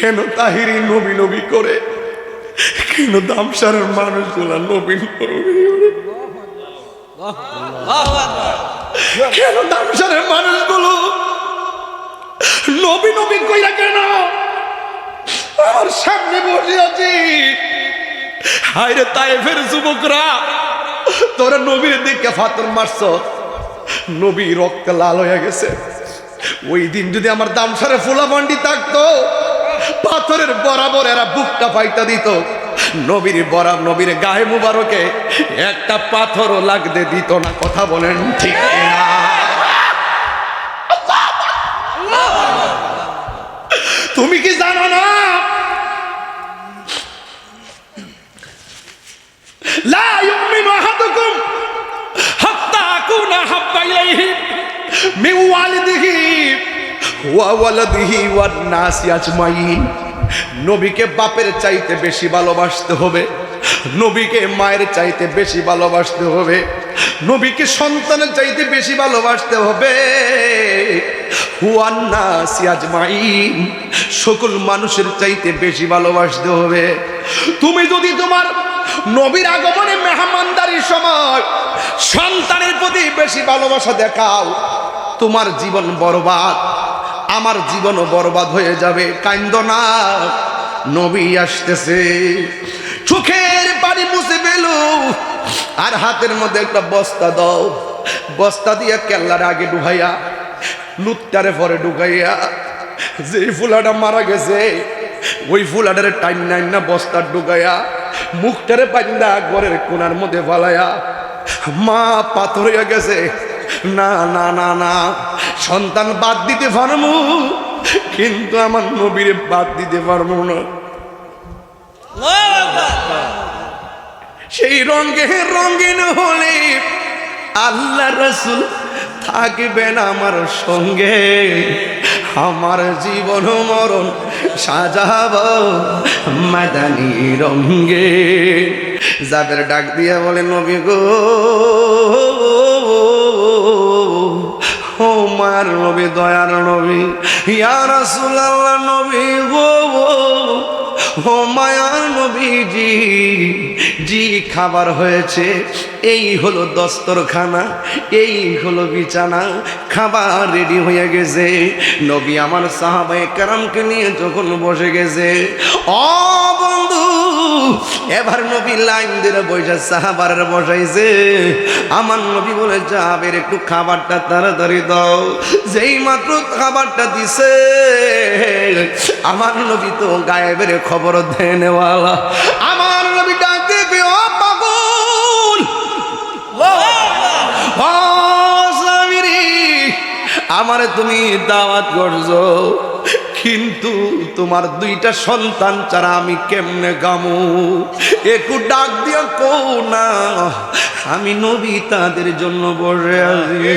কেন তাহিরি নবী নবী করে, কেন দামসারের মানুষগুলা নবী নবী করে, কেন দামসারের মানুষগুলো নবী নবী কইরা কেন আমার সামনে বসে আছি। হায়রে তায়েফের যুবকরা, তোরা নবীর দিকে ফাতর মারছ, নবী রক্ত লাল হয়ে গেছে। ওই দিন যদি আমার দামসারে ফুলাবান্ডি থাকতো, পাথরের বরাবর এরা বুকটা ফাইটা দিত, নবীর গায়ে মুবারকে একটা পাথরও লাগতে দিত না। কথা বলেন ঠিক না? তুমি কি জানো না, লা ইউমিনু আহাদুকুম হাত্তা আকুনা হাব্বা ইলাইহি মিন ওয়ালিদিহি ওয়া ওয়ালাদিহি ওয়ান নাসি আজমাইন। নবীকে বাপের চাইতে বেশি ভালোবাসতে হবে, নবীকে মায়ের চাইতে বেশি ভালোবাসতে হবে, নবীকে সন্তানের চাইতে বেশি ভালোবাসতে হবে, ওয়ান নাসি আজমাইন, সকল মানুষের চাইতে বেশি ভালোবাসতে হবে। তুমি যদি তোমার নবীর আগমনে মেহমানদারির সময় সন্তানের প্রতি বেশি ভালোবাসা দেখাও, তোমার জীবন বরবাদ, আমার জীবনও বরবাদ হয়ে যাবে। কাইন্দ না, নবী আসতেছে। চোখের পানি মুছে ফেলো, আর হাতের মধ্যে একটা বস্তা দাও, বস্তা দিয়ে কেল্লার আগে ঢুকাইয়া, লুটটারে পরে ঢুকাইয়া, যে ফুলাটা মারা গেছে ওই ফুলাটারে টাইম নাইন না বস্তা ঢুকাইয়া, মুখটারে পাইন্দা ঘরের কোনার মধ্যে ফালাইয়া, মা পাথর হইয়া গেছে, না না না না, সন্তান বাদ দিতে পারবো কিন্তু আমার নবীর বাদ দিতে পারবো না। সেই রঙে রঙিন হলে আল্লাহ রাসূল থাকবেন আমার সঙ্গে, আমার জীবন মরণ সাজাবো মাদানী রঙে। জাবের ডাক দিয়া বলে, নবী গো, ও মার নবী, দয়ার নবী, ইয়া রাসূলুল্লাহ, নবী গো, ও মায়ার নবীজি, জি খাবার হয়েছে, এই হলো দস্তরখানা, এই হলো বিছানা, খাবার রেডি হয়ে গেছে। নবী আমার সাহাবায়ে কেরামকে নিয়ে যখন বসে গেছে, ও বন্ধু, এবার নবী লাইন ধরে বসে সাহাবারে বসাইছে। আমার নবী বলে, জাবের একটু খাবারটা তাড়াতাড়ি দাও। যেই মাত্র খাবারটা দিছে, আমার নবী তো গায়েবের খবর দেয় নেওয়ালা। আমার নবী ডাক দেখবে, ও পাগল, ও স্বামীরি, আমারে তুমি দাওয়াত করছো, কিন্তু তোমার দুইটা সন্তান ছাড়া আমি কেমনে গামু? একটু ডাক দিয়া কও না, আমি নবী তাদের জন্য বসে আছি।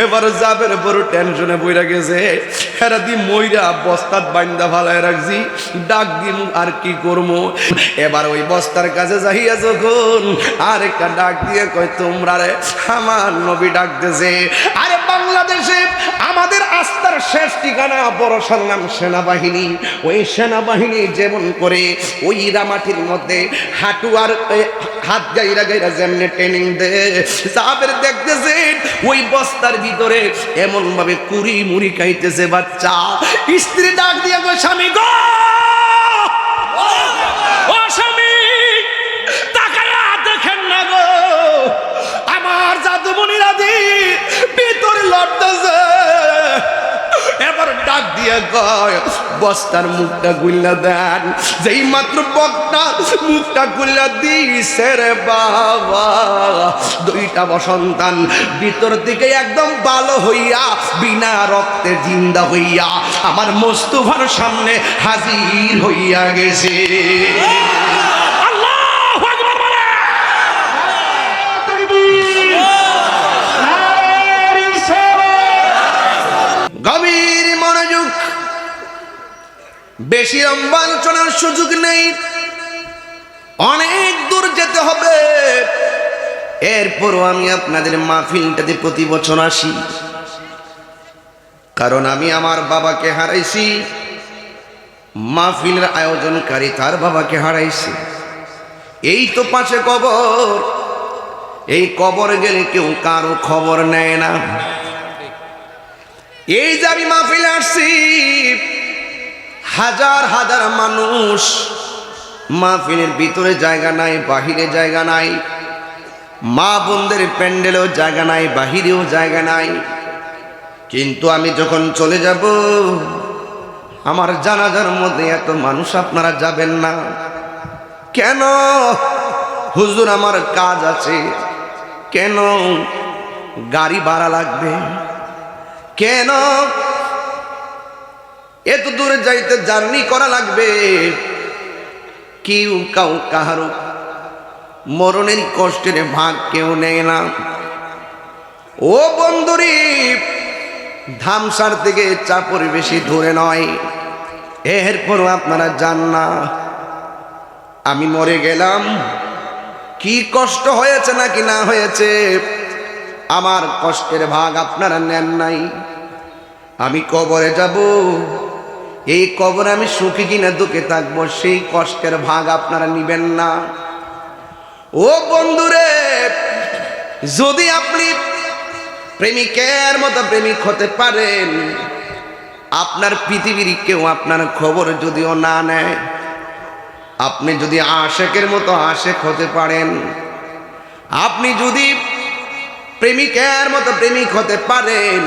এবার জাবের বড় টেনশনে বইরা গেছে, হেরা দি মইরা বস্তাত বাইন্দা ফালায় রাখছি, ডাক দিম আর কি করবো। এবার ওই বস্তার কাছে যাইয়া যখন আরেকটা ডাক দিয়ে কয়, তোমরা রে, আমার নবী ডাকতেছে। আরে বাংলাদেশে আমাদের আস্থার শেষ ঠিকানা বড়সার নাম সেনাবাহিনী। ওই সেনাবাহিনী যেমন করে ওই রামাটির মধ্যে হাঁটু আর হাত গাইরা গাইরা যেমনে ট্রেনিং দেয়, সাহাবের দেখতেছে ওই বস্তার ভিতরে এমন ভাবে কুড়ি মুড়ি খাইতেছে বাচ্চা। স্ত্রী ডাক দিয়ে গো, স্বামী গো, ও স্বামী, তাকায়া দেখেন না গো, আমার জাদুমণিরা দি ভিতরে লড়তেছে। এবার ডাক দিয়ে কয়, বস্তার মুখটা গুল্লা দেন। যেই মাত্র বক্তা মুখটা গুল্লা দিছে রে বাবা, দুইটা সন্তান ভিতর থেকে একদম ভালো হইয়া, বিনা রক্তে জিন্দা হইয়া আমার মোস্তফার সামনে হাজির হইয়া গেছে। গভীর মনোযোগ, বেশি লম্বালোচনার সুযোগ নেই, অনেক দূর যেতে হবে। এরপরও আমি আপনাদের মাহফিলটাতে প্রতি বছর আসি, কারণ আমি আমার বাবাকে হারাইছি, মাহফিলের আয়োজনকারী তার বাবাকে হারাইছে। এই তো পাশে কবর, এই কবর গেলে কেউ কারো খবর নেয় না। এই যে আমি মাহফিলে আসছি, হাজার হাজার মানুষ, মাহফিলের ভিতরে জায়গা নাই, বাহিরে জায়গা নাই, মা বোনদের প্যান্ডেলেও জায়গা নাই, বাহিরেও জায়গা নাই। কিন্তু আমি যখন চলে যাব, আমার জানাজার মধ্যে এত মানুষ আপনারা যাবেন না কেন? হুজুর আমার কাজ আছে। কেন? গাড়ি ভাড়া লাগবে। কেন? এত দূরে যাইতে জার্নি করা লাগবে। কেউ কাহারো মরণের কষ্টের ভাগ কেউ নেয় না। ও বন্ধুরি, ধামসার থেকে চাপর বেশি দূরে নয়, এরপরও আপনারা যান না। আমি মরে গেলাম, কি কষ্ট হয়েছে নাকি না হয়েছে, আমার কষ্টের ভাগ আপনারা নেন নাই। আমি কবরে যাব, এই কবরে আমি সুখী কিনা দুঃখে থাকবো, সেই কষ্টের ভাগ আপনারা নিবেন না। ও বন্ধুরে, যদি আপনি প্রেমিকের মতো প্রেমিক হতে পারেন, আপনার পৃথিবীর কেউ আপনার খবর যদিও না নেয়, আপনি যদি আশেকের মতো আশেক হতে পারেন, আপনি যদি প্রেমিকের মতো প্রেমিক হতে পারেন,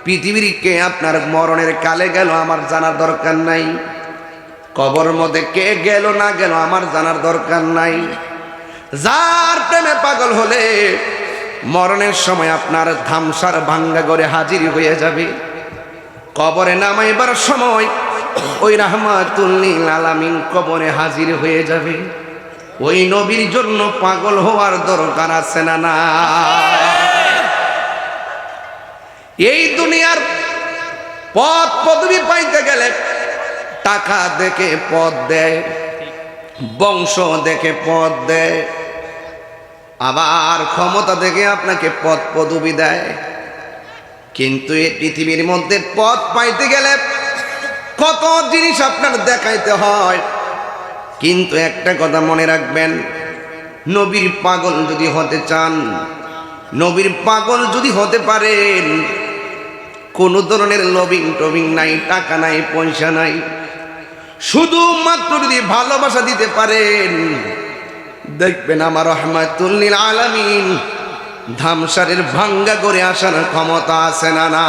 পৃথিবীর কে আপনার মরণের কালে গেল আমার জানার দরকার নাই। কবর মধ্যে কে গেল না গেল আমার জানার দরকার নাই। যার প্রেমে পাগল হলে মরণের সময় আপনার ধামসার ভাঙ্গা করে হাজির হয়ে যাবে। কবরে নামাইবার সময় ওই রাহমাতুল লিল আলামিন কবরে হাজির হয়ে যাবে। ওই নবীর জন্য পাগল হওয়ার দরকার আছে না? না। এই দুনিয়ার পদ পদবি পাইতে গেলে টাকা দেখে পদ দেয়, বংশ দেখে পদ দেয়, আবার ক্ষমতা দেখে আপনাকে পদ পদবি দেয়। কিন্তু এই পৃথিবীর মধ্যে পদ পাইতে গেলে কত জিনিস আপনার দেখাইতে হয়। কিন্তু একটা কথা মনে রাখবেন, নবীর পাগল যদি হতে চান, নবীর পাগল যদি হতে পারেন, কোনো ধরনের লবিং টবিং নাই, টাকা নাই, পয়সা নাই, শুধুমাত্র যদি ভালোবাসা দিতে পারেন, দেখবেন আমার রাহমাতুল লিল আলামিন ধামসারের ভাঙ্গা করে আসার ক্ষমতা আছে না? না।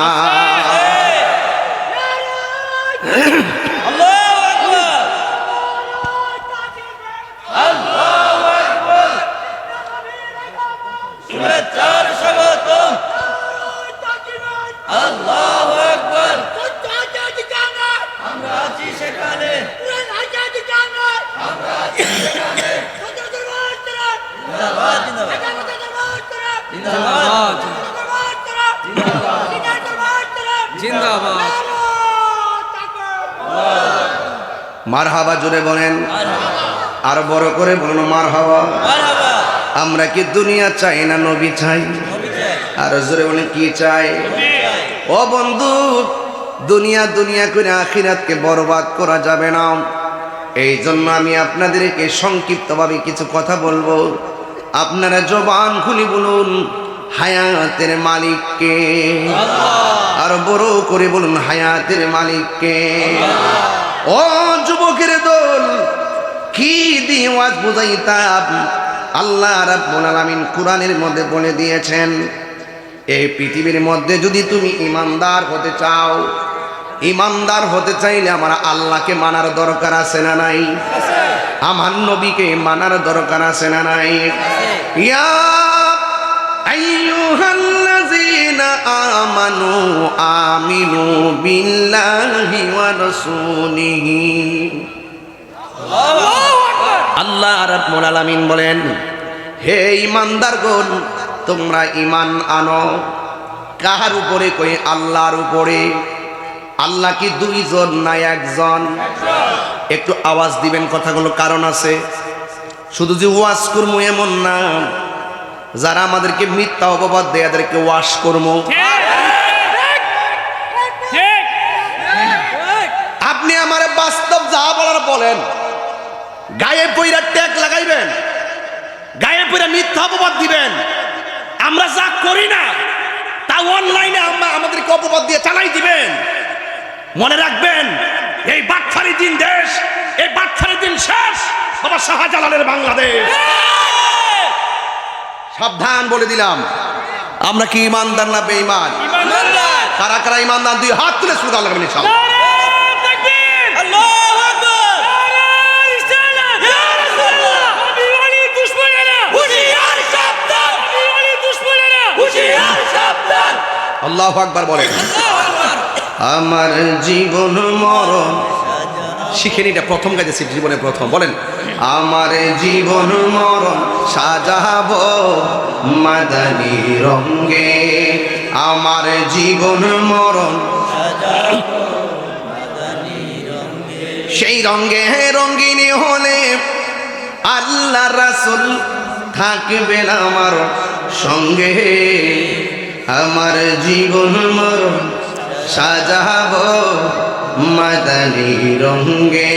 মারহাবা জোরে বলেন, আর বড় করে বলুন মারহাবা। আমরা কি দুনিয়া চাই না নবী চাই? আর জোরে বলেন কি চাই? ও বন্ধু, দুনিয়া দুনিয়া করে আখিরাতকে বরবাদ করা যাবে না। এই জন্য আমি আপনাদেরকে সংক্ষিপ্তভাবে কিছু কথা বলবো। আপনারা জবান খুলে বলুন হায়াতের মালিককে, আর বড় করে বলুন হায়াতের মালিককে। ও যুবকের দল, কি দিয়ে ওয়াজ বুঝাইতাম? আল্লাহ রাব্বুল আলামিন কোরআনের মধ্যে বলে দিয়েছেন, এই পৃথিবীর মধ্যে যদি তুমি ইমানদার হতে চাও, ইমানদার হতে চাইলে আমার আল্লাহকে মানার দরকার আছে না নাই? আমার নবীকে মানার দরকার আছে না নাই? ইয়া আইয়ুহাল্লাযীনা আমানু আমিনু বিল্লাহি ওয়া রাসূলিহি। আল্লাহ রাব্বুল আলামিন বলেন, হে ঈমানদারগণ, তোমরা ঈমান আনো। কার উপরে? কই আল্লাহর উপরে। আল্লাহ কি দুইজন না একজন? একটু আওয়াজ দিবেন কথাগুলো, কারণ আছে। শুধু যে ওয়াজ করবো এমন না, যারা আমাদেরকে মিথ্যা অপবাদ দেয় এদেরকে ওয়াশ করবো। আপনি আমারে বাস্তব যা বলার বলেন। গায়ে পইরা ট্যাগ লাগাইবেন, গায়ে পইরা মিথ্যা অপবাদ দিবেন। আমরা যা করি না তা অনলাইনে আমাদেরকে অপবাদ দিয়ে চালাই দিবেন। মনে রাখবেন, এই বাটখারি দিন দেশ, এই বাটখারি দিন শেষ। বাবা শাহজালালের বাংলাদেশ। সাবধান বলে দিলাম। আমরা কি ইমানদার না বেঈমান? কারা কারা ইমানদার? দুই হাত তুলে স্লোগান লাগাবেন ইনশাআল্লাহ। আল্লাহু আকবার বলেন। আমার জীবন মরণ শিখেনি, এটা প্রথম গাইতেছি জীবনে প্রথম। বলেন, আমার জীবন মরণ সাজাবো মাদানী রঙে, আমার জীবন মরণ সেই রঙে রঙিনী হলে আল্লাহ রাসূল থাকবেন আমার সঙ্গে। আমার জীবন মরণ সাজাবো মাদানী রঙে।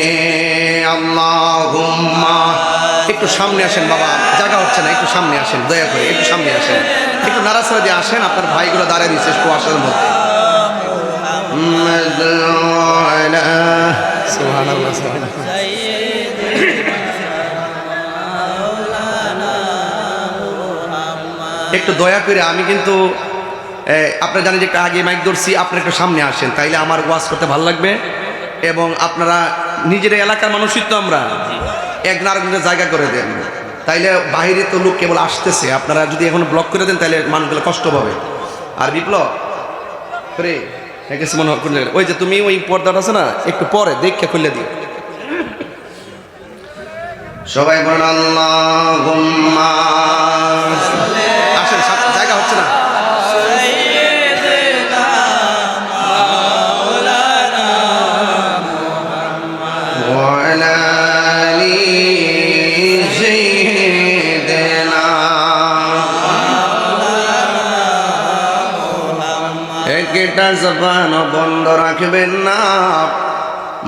আল্লাহুম্মা। একটু সামনে আসেন বাবা, জায়গা হচ্ছে না, একটু সামনে আসেন, দয়া করে একটু সামনে আসেন, একটু নাড়াচাড়া দিয়ে আসেন। আপনার ভাইগুলো দাঁড়িয়ে দিচ্ছে কুয়াশার মধ্যে। সুবহানাল্লাহ, সুবহানাল্লাহ। একটু দয়া করে, আমি কিন্তু আপনারা জানেন যে একটু আগে মাইক ধরছি, আপনারা একটু সামনে আসেন, তাইলে আমার ওয়াজ করতে ভালো লাগবে। এবং আপনারা নিজের এলাকার মানুষই তো, আমরা এক নারকেলের জায়গা করে দেন, তাইলে বাইরে তো লোক কেবল আসতেছে। আপনারা যদি এখন ব্লক করে দেন তাহলে মানুষগুলো কষ্ট পাবে। আর বিপ্লব করে মনে হয় ওই যে তুমি ওই পর্দাটা আছে না, একটু পরে দেখে খুলে দিও। সবাই বলেন আল্লাহুম্মা। আসেন, জায়গা হচ্ছে না। একটা জবান বন্ধ রাখবেন না,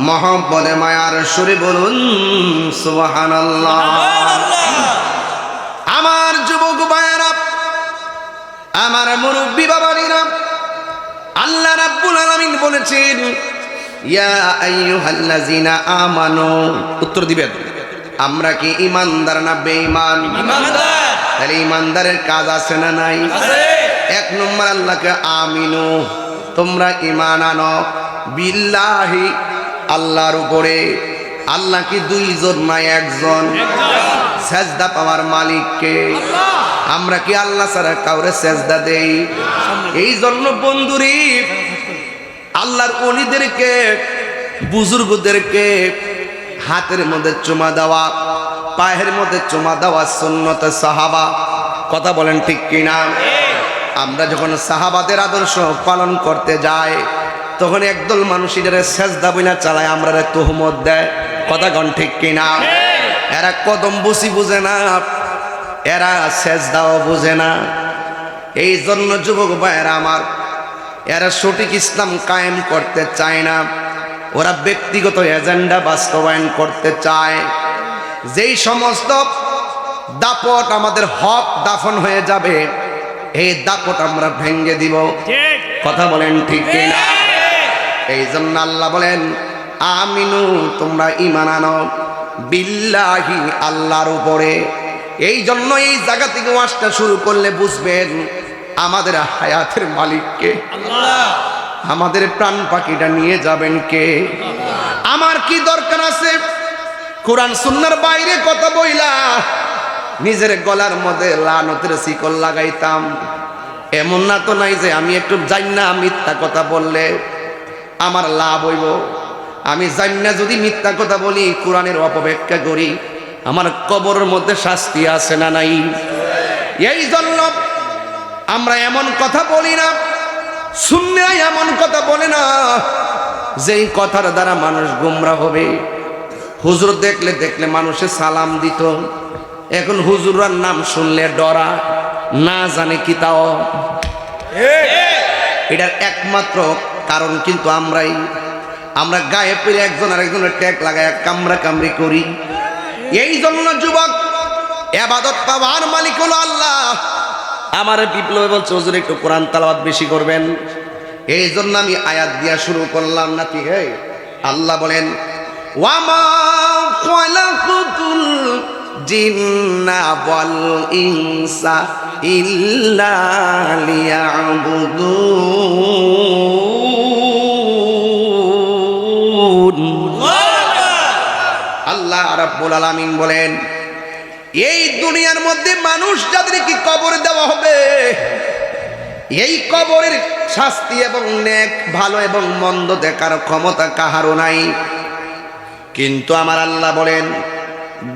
মহব্বতে মায়ার সুরে বলুন সুবহানাল্লাহ। আমার যুবক ভাইয়েরা, আমার মুরব্বী বাবারা, আল্লাহ রাব্বুল আলামিন বলেছেন ইয়া আইয়ুহাল্লাযিনা আমানু। উত্তর দিবেন, আমরা কি ইমানদার না বেঈমান? ইমানদার। তাহলে ইমানদারের কাজ আছে না নাই? আছে। এক নম্বর, আল্লাহকে আমিনু, তোমরা ঈমান আনো, বিল্লাহি, আল্লাহর উপরে। আল্লাহ কি দুইজন না একজন? সেজদা পাওয়ার মালিককে। আমরা কি আল্লাহ ছাড়া কাউরে সেজদা দেই? এই জন্য বন্ধুরি, আল্লাহর ওলিদেরকে, বুজুর্গদেরকে হাতের মধ্যে চুমা দেওয়া, পায়ের মধ্যে চুমা দেওয়া সুন্নতে সাহাবা। কথা বলেন ঠিক কিনা? আমরা যখন সাহাবাদের আদর্শ পালন করতে যাই, তখন একদল মানুষ এদের সেজদা বইনা চালায়, আমরা তুহমত দেয়। কথা কন ঠিক কিনা? এরা কদম বুঝি বুঝে না, এরা সেজদাও বুঝে না। এই জন্য যুবক ভাইয়েরা আমার, এরা সঠিক ইসলাম কায়েম করতে চায় না, ওরা ব্যক্তিগত এজেন্ডা বাস্তবায়ন করতে চায়। যেই সমস্ত দাপট আমাদের হক দাফন হয়ে যাবে, এই দাপট আমরা ভেঙে দিব। কথা বলেন ঠিক কিনা? এই জন্য আল্লাহ বলেন আমিনু, তোমরা ঈমান আনো, বিল্লাহি, আল্লাহর উপরে। এই জন্য এই জায়গা থেকে ওয়াজটা শুরু করলে বুঝবেন আমাদের হায়াতের মালিক কে? আল্লাহ। আমাদের প্রাণ পাখিটা নিয়ে যাবেন কে? আমার কি দরকার আছে কোরআন সুন্নাহর বাইরে কথা বইলা নিজের গলার মধ্যে লানতের শিকল লাগাইতাম? এমন না তো নাই যে আমি একটু জানি না মিথ্যা কথা বললে আমার লাভ হইব। আমি জানি না যদি মিথ্যা কথা বলি, কোরআনের অপব্যাখ্যা করি, আমার কবরের মধ্যে শাস্তি আছে না নাই? এই জন্য আমরা এমন কথা বলি না, সুন্নাহ এমন কথা বলে না যেই কথার দ্বারা মানুষ গোমরা হবে। হুজুর দেখলে মানুষে সালাম দিত, এখন হুজুরার নাম শুনলে ডরা, না জানে কি তাও। এটার একমাত্র কারণ কিন্তু আমরাই। আমরা গায়ে পেরে একজন আরেকজনের ট্যাগ লাগায় কামড়া কামড়ি করি। এই জন্য যুবক, ইবাদত পাওয়ার মালিক হলো আল্লাহ। আমার বিপ্লবে বলছে হুজুর একটু কোরআন তেলাওয়াত বেশি করবেন, এই জন্য আমি আয়াত দিয়া শুরু করলাম নাকি। হে আল্লাহ বলেন, ওয়ামা খালাকুতুল জিন্না ওয়াল ইনসা ইল্লা লিয়াবুদুন। আল্লাহ রাব্বুল আলামিন বলেন, এই দুনিয়ার মধ্যে মানুষ যাদেরকে কবর দেওয়া হবে, এই কবরের শাস্তি এবং নেক ভালো এবং মন্দ দেখার ক্ষমতা কাহারও নাই। কিন্তু আমার আল্লাহ বলেন,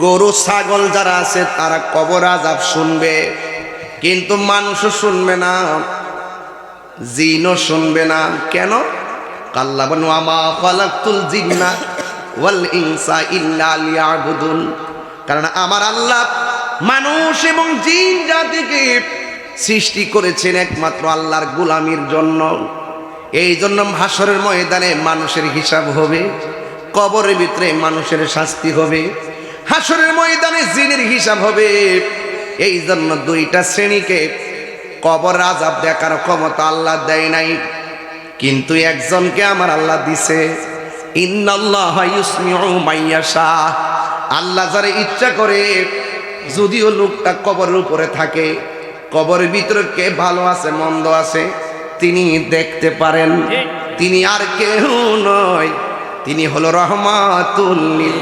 গরু ছাগল যারা আছে তারা কবর আযাব শুনবে, কিন্তু মানুষও শুনবে না, জিনও শুনবে না। কেন? আল্লাহ বলেন, ওয়ামা খালাকতুল জিন্না ওয়াল ইনসা ইল্লা লিয়াবুদুন। কারণ আমার আল্লাহ মানুষ এবং জিন জাতিকে সৃষ্টি করেছেন একমাত্র আল্লাহর গোলামির জন্য। এই জন্য হাসরের ময়দানে মানুষের হিসাব হবে, কবরের ভিতরে মানুষের শাস্তি হবে, হাসরের ময়দানে জিনের হিসাব হবে। এই জন্য দুইটা শ্রেণীকে কবর আযাব দেখার ক্ষমতা আল্লাহ দেয় নাই, কিন্তু একজনকে আমার আল্লাহ দিছে। ইন্নাল্লাহা ইউসমিউ মাইয়াশা। আল্লাহ যারা ইচ্ছা করে, যদিও লোকটা কবরের উপরে থাকে, কবরের ভিতরে কে ভালো আছে মন্দ আছে তিনি দেখতে পারেন। তিনি আর কেউ নয়, তিনি হলো রহমাতুল লিল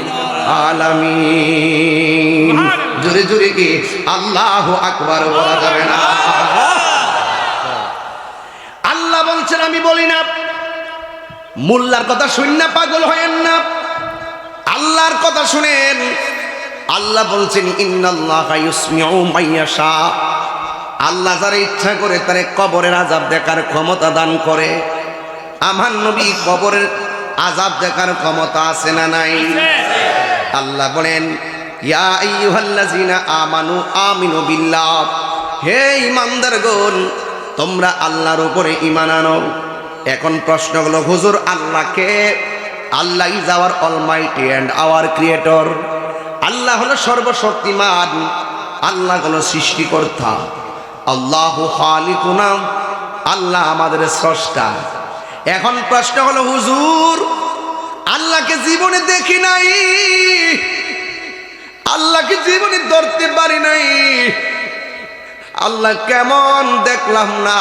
আলামিন। জোরে জোরে কি আল্লাহু আকবার বলা যাবে না? আল্লাহ বলছেন, আমি বলি না। মোল্লার কথা শুনে পাগল হয়েন না, আল্লাহর কথা শুনেন। আল্লাহ বলছেন, ইন্নাল্লাহা ইউসমিউ মাইয়াশা। আল্লাহ যারা ইচ্ছা করে তারে কবরের আযাব দেখার ক্ষমতা দান করে। আমার নবী কবরের আযাব দেখার ক্ষমতা আছে না নাই? আল্লাহ বলেন, ইয়া আইয়ুহাল্লাযিনা আমানু আমিনু বিল্লাহ। হে ঈমানদারগণ, তোমরা আল্লাহর উপরে ঈমান আনো। এখন প্রশ্ন হলো, হুজুর আল্লাহকে, Allah is our almighty and our creator. আল্লাহ হলো সর্বশক্তিমান, আল্লাহ হলো সৃষ্টিকর্তা। আল্লাহু খালিকুনা, আল্লাহ আমাদের স্রষ্টা। এখন প্রশ্ন হলো, হুজুর আল্লাহকে জীবনে দেখি নাই, আল্লাহকে জীবনে ধরতে পারি নাই, আল্লাহ কেমন দেখলাম না।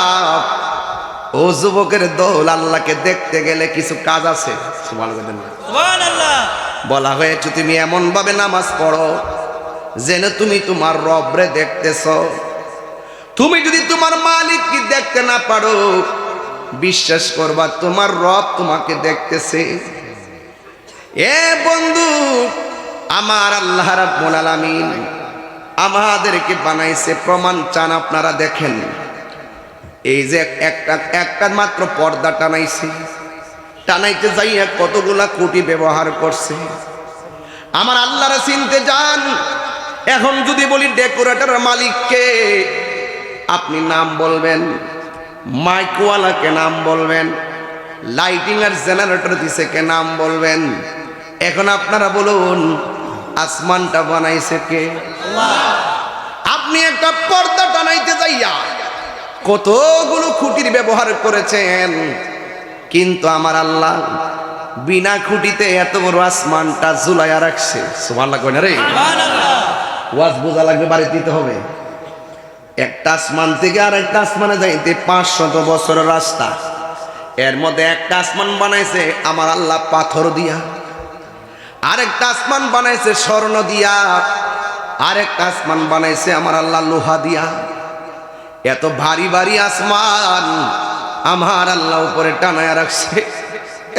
ও যুবকের দল, আল্লাহকে দেখতে গেলে কিছু কাজ আছে। সুবহানাল্লাহ। বলা হয়েছে তুমি এমন ভাবে নামাজ পড়ো যেন তুমি তোমার রবরে দেখতেছ। তুমি যদি তোমার মালিককে দেখতে না পারো, বিশ্বাস করবা তোমার রব তোমাকে দেখতেছে। এ বন্ধু, আমার আল্লাহ রাব্বুল আলামিন আমাদেরকে বানাইছে, প্রমাণ চান আপনারা দেখেন। এই যে একটা মাত্র পর্দা টানাইছে, টানাইতে যাইয়া কতগুলা কোটি ব্যবহার করছে। আমার আল্লাহরে চিনতে যান। এখন যদি বলি ডেকোরেটরের মালিককে, আপনি নাম বলবেন, মাইকওয়ালাকে নাম বলবেন, লাইটিং আর জেনারেটর দিছে কে নাম বলবেন। এখন আপনারা বলুন, আসমানটা বানাইছে কে? আপনি একটা পর্দা টানাইতে যাইয়া কতগুলো খুঁটির ব্যবহার করেছেন, কিন্তু আমার আল্লাহ বিনা খুঁটিতে এত বড় আসমানটা ঝুলাইয়া রাখছে। সুবহানাল্লাহ কই না রে? ওয়াজ বোঝা লাগবে, বাড়ি দিতে হবে। একটা আসমান থেকে আর একটা আসমানে যাইতে 500 বছরের রাস্তা। এর মধ্যে একটা আসমান বানাইছে আমার আল্লাহ পাথর দিয়া, আরেকটা আসমান বানাইছে স্বর্ণ দিয়া, আরেকটা আসমান বানাইছে আমার আল্লাহ লোহা দিয়া। এত ভারী ভারী আসমান আমার আল্লাহ উপরে টানায় রাখছে,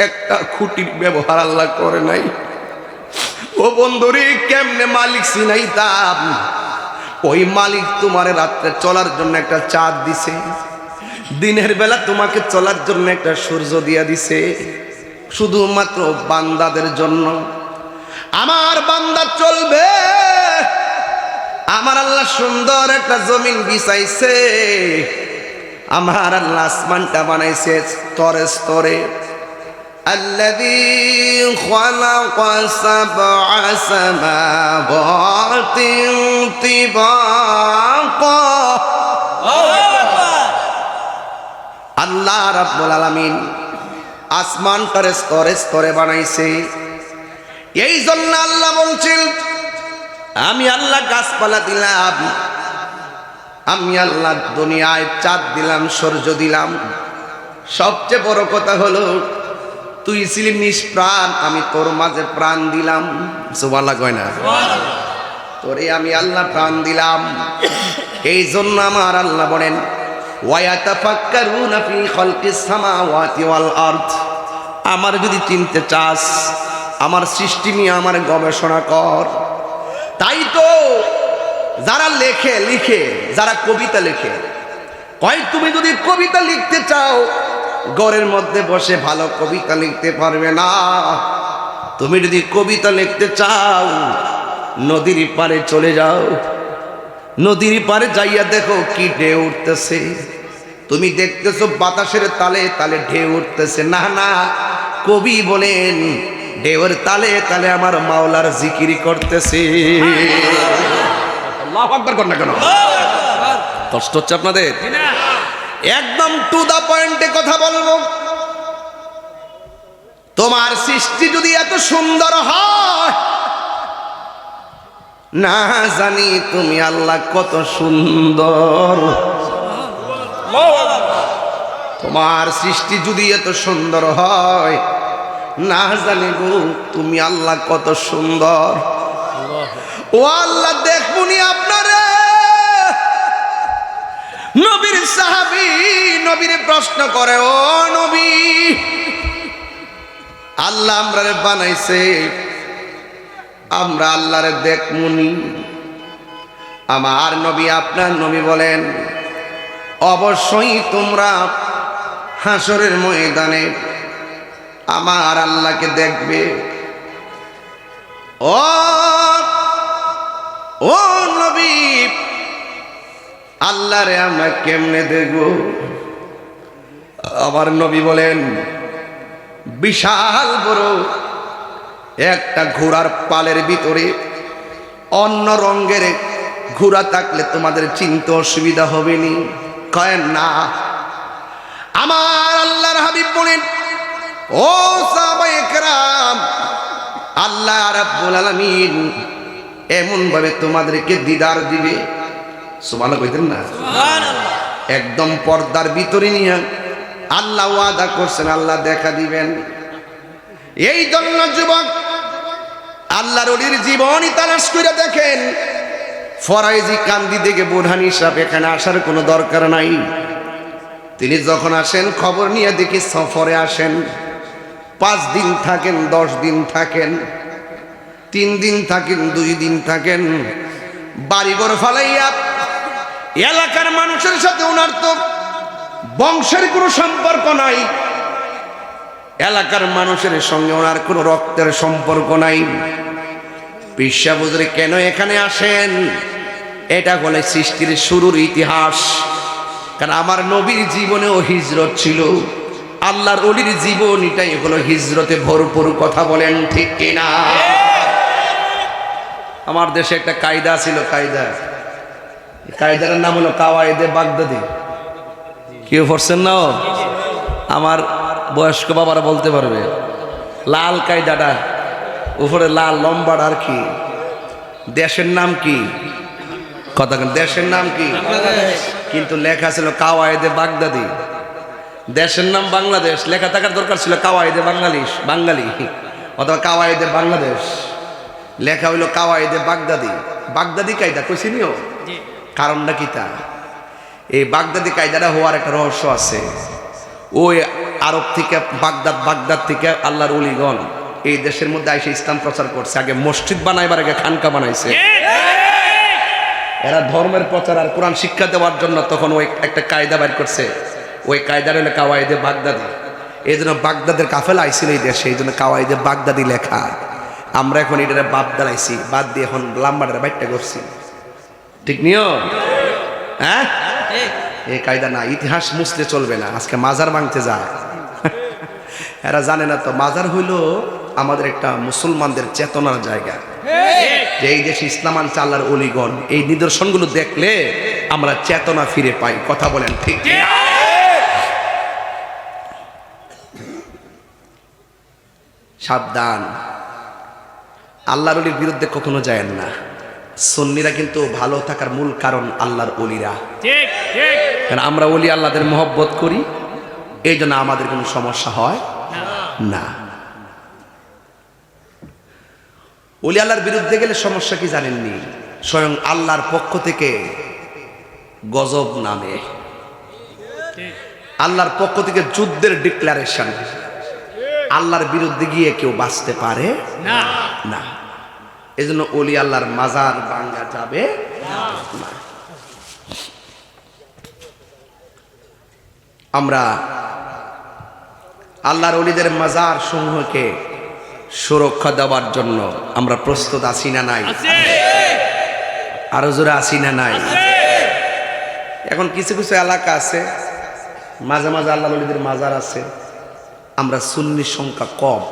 একটা খুঁটির ব্যবহার আল্লাহ করে নাই। ও বন্ধুরে, কেমনে মালিক চিনাইতাম? ওই মালিক তোমার রাত্রে চলার জন্য একটা চাঁদ দিছে, দিনের বেলা তোমাকে চলার জন্য একটা সূর্য দিয়া দিছে, শুধুমাত্র বান্দাদের জন্য। আমার বান্দা চলবে, আমার আল্লাহ সুন্দর একটা জমিন বিছাইছে, আমার আল্লাহ আসমানটা বানাইছে স্তরে স্তরে। الذي خلق سبع سماوات طباقا আল্লাহ রাব্বুল আলামিন আসমানটারে স্তরে স্তরে বানাইছে। এই জন্য আল্লাহ বলছেন আমি আল্লাহ গাছপালা দিলাম, আমি আল্লাহ দুনিয়ায় চাঁদ দিলাম, সূর্য দিলাম। সবচেয়ে বড় কথা হলো তুই ছিলি নিষ্প্রাণ, আমি তোর মাঝে প্রাণ দিলাম। সুবহানাল্লাহ কয় না? তোরে আমি আল্লাহ প্রাণ দিলাম। এই জন্য আমার আল্লাহ বলেন ওয়ায়াতাফাক্কারুনা ফি খালকিস সামাওয়াতি ওয়াল আরদ। আমার যদি চিনতে চাস আমার সৃষ্টি নিয়ে আমার গবেষণা কর। তাই তো যারা লিখে যারা কবিতা লেখে কয় তুমি যদি কবিতা লিখতে চাও ঘরের মধ্যে বসে ভালো কবিতা লিখতে পারবে না। তুমি যদি কবিতা লিখতে চাও নদীর পাড়ে চলে যাও, নদীর পাড়ে যাইয়া দেখো কি ঢেউ উঠতেছে। তুমি দেখতেছো বাতাসের তালে তালে ঢেউ উঠতেছে। না না, কবি বলেন ঢেউর তালে তালে আমার মাওলার জিকির করতেছে। আল্লাহু আকবার কর না কেন? কষ্ট হচ্ছে আপনাদের? একদম টু দা পয়েন্টে কথা বলবো। তোমার সৃষ্টি যদি এত সুন্দর হয়, না জানি তুমি আল্লাহ কত সুন্দর। তোমার সৃষ্টি যদি এত সুন্দর হয়, না জানি গো তুমি আল্লাহ কত সুন্দর। ও আল্লাহ দেখবুনি আপনারে। নবীর সাহাবী নবীর প্রশ্ন করে, ও নবী আল্লাহ আমরারে বানাইছে, আমরা আল্লাহরে দেখমুনি। আমার নবী আপনার নবী বলেন অবশ্যই তোমরা হাসরের ময়দানে আমার আল্লাহকে দেখবে। ও নবী আল্লাহরে আমরা কেমনে দেখব? আমার নবী বলেন বিশাল বড় একটা ঘোড়ার পালের ভিতরে অন্য রঙের ঘোড়া থাকলে তোমাদের চিনতে অসুবিধা হবে নি? কয় না। আমার আল্লাহর হাবিব বলেন ও সাহাবায়ে কেরাম, আল্লাহ রাব্বুল আলামিন এমন ভাবে তোমাদেরকে দিদার দিবে। সুবহানাল্লাহ কইতেন না? সুবহানাল্লাহ। একদম পর্দার ভিতরে নিয়ে আল্লাহ ওয়াদা করছেন আল্লাহ দেখা দিবেন। এই জন্য যুবক আল্লাহর ওলির জীবনী তালাশ করে দেখেন। ফরাইজি কান্দি থেকে বোরহানি সাহেব এখানে আসার কোনো দরকার নাই। তিনি যখন আসেন খবর নিয়ে দেখি সফরে আসেন, 5 দিন থাকেন, 10 দিন থাকেন, 3 দিন থাকেন, 2 দিন থাকেন। বাড়িঘর ফালাইয়া এলাকার মানুষের সাথে ওনার তো বংশের কোনো সম্পর্ক নাই, এলাকার মানুষের সঙ্গে ওনার কোনো রক্তের সম্পর্ক নাই। পিসা বুঝরে কেন এখানে আসেন? এটা বলে সৃষ্টির শুরুর ইতিহাস। কারণ আমার নবীর জীবনেও হিজরত ছিল, আল্লাহর ওলির জীবনীটাই হলো হিজরতে ভরপুর। কথা বলেন ঠিক কিনা? আমার দেশে একটা কায়দা ছিল, কায়দার নাম হলো কাওয়ায়েদে বাগদাদি। কেউ পড়ছেন না? আমার বয়স্ক বাবারা বলতে পারবে। লাল কায়দাটা, উপরে লাল লম্বাটা আর কি? দেশের নাম কি? কথা দেশের নাম কি? কিন্তু লেখা ছিল কাওয়ায়েদে বাগদাদি। দেশের নাম বাংলাদেশ, লেখা থাকার দরকার ছিল কাওয়ায়েদে বাঙালি অথবা কাওয়ায়েদে বাংলাদেশ। লেখা হইল কাওয়ায়েদে বাগদাদি। বাগদাদি কায়দা কইছি নিও, কারণটা কি? তা এই বাগদাদি কায়দাটা হওয়ার একটা রহস্য আছে। ওই আরব থেকে বাগদাদ থেকে আল্লাহর ওলিগণ এই দেশের মধ্যে এসে ইসলাম প্রচার করছে। আগে মসজিদ বানাইবার আগে খানকা বানাইছে। এরা ধর্মের প্রচার আর কোরআন শিক্ষা দেওয়ার জন্য তখন ওই একটা কায়দা বের করছে। ওই কায়দার হলো কাওয়ায়েদে বাগদাদি। এই জন্য বাগদাদের কাফেলা আইছিল এই দেশে, এই জন্য কাওয়ায়েদে বাগদাদি লেখা। আমরা এখন এটা বাদ দাঁড়াইছি, বাদ দিয়ে এখন লাম্বাটা বাইটটা করছি। ঠিক নিও? হ্যাঁ, এই কায়দা না, ইতিহাস মুছলে চলবে না। আজকে মাজার ভাঙতে যায়। এরা জানে না তো মাজার হইল আমাদের একটা মুসলমানদের চেতনার জায়গা, যে এই দেশে ইসলাম আনছে আল্লাহর অলিগণ, এই নিদর্শনগুলো দেখলে আমরা চেতনা ফিরে পাই। কথা বলেন ঠিক? সাবধান, আল্লাহর অলির বিরুদ্ধে কখনো যায়েন না। সুন্নিরা কিন্তু ভালো থাকার মূল কারণ আল্লাহর অলিরা। কারণ আমরা অলি আল্লাহদের মহব্বত করি, এই জন্য আমাদের কোনো সমস্যা হয় না। অলি আল্লাহর বিরুদ্ধে গেলে সমস্যা কি জানেননি? স্বয়ং আল্লাহর পক্ষ থেকে গজব নামে, আল্লাহর পক্ষ থেকে যুদ্ধের ডিক্লারেশন। আল্লাহর বিরুদ্ধে গিয়ে কেউ বাঁচতে পারে না। এই জন্য অলি আল্লাহর মাজার ভাঙা যাবে না। আমরা আল্লাহর অলিদের মাজার সমূহকে সুরক্ষা দেওয়ার জন্য আমরা প্রস্তুত আছি না নাই? আরো জোরে আছি না নাই? এখন কিছু কিছু এলাকা আছে মাঝে মাঝে আল্লাহর অলিদের মাজার আছে, আমরা সুন্নির সংখ্যা কম,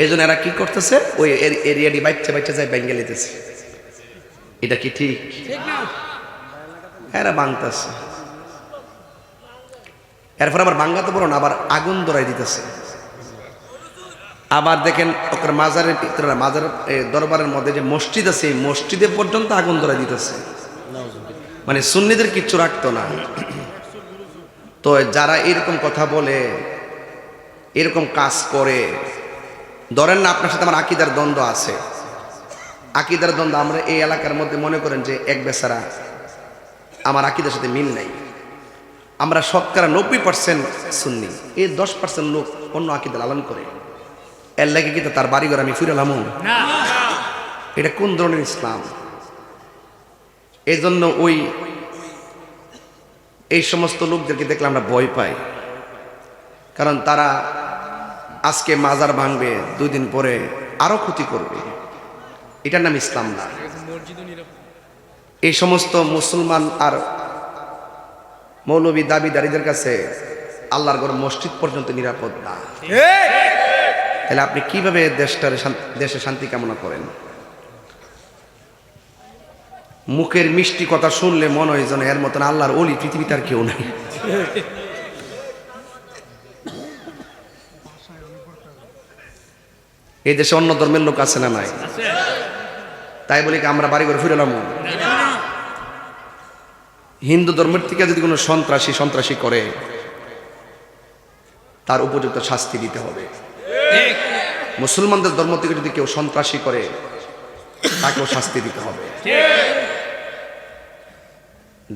এই জন্য এরা কি করতেছে, ওই এরিয়াটি বাচ্চা বাচ্চা যায় ব্যাঙ্গে লিতেছে। এটা কি ঠিক? এরা বাংতাছে, এরপর আবার বাঙ্গাতে বলো না, আবার আগুন ধরাই দিতেছে। আবার দেখেন ওখানে মাজারের ভিতরে, মাজার দরবারের মধ্যে যে মসজিদ আছে, এই মসজিদে পর্যন্ত আগুন ধরাই দিতেছে। মানে সুন্নিদের কিচ্ছু রাখতো না। তো যারা এরকম কথা বলে, এরকম কাজ করে, ধরেন না আপনার সাথে আমার আকীদার দ্বন্দ্ব আছে, আকীদার দ্বন্দ্ব, আমরা এই এলাকার মধ্যে মনে করেন যে এক বেচারা আমার আকীদার সাথে মিল নাই, আমরা শতকরা 90% সুন্নি, এই 10% লোক অন্য আকীদা লালন করে, এর লাগে কিন্তু তার বাড়িঘর আমি ফিরালাম না। এটা কোন ধরনের ইসলাম? এই জন্য এই সমস্ত লোকদেরকে দেখলে আমরা ভয় পাই, কারণ তারা আজকে মাজার ভাঙবে, 2 দিন পরে আরো ক্ষতি করবে। এটার নাম ইসলাম না। এই সমস্ত মুসলমান আর মৌলবী দাবিদারীদের কাছে আল্লাহর ঘর মসজিদ পর্যন্ত নিরাপদ না। তাহলে আপনি কিভাবে দেশে শান্তি কামনা করেন? মুখের মিষ্টি কথা শুনলে মনে হয় যেন এর মতন আল্লাহর ওলি পৃথিবীতে আর কেউ নাই। এই দেশে অন্য ধর্মের লোক আছে না নাই? তাই বলি কি আমরা বাড়ি ঘরে ফিরে এলাম? হিন্দু ধর্মের থেকে যদি কোনো সন্ত্রাসী করে, তার উপযুক্ত শাস্তি দিতে হবে। মুসলমানদের ধর্ম থেকে যদি কেউ সন্ত্রাসী করে, তাকেও শাস্তি দিতে হবে।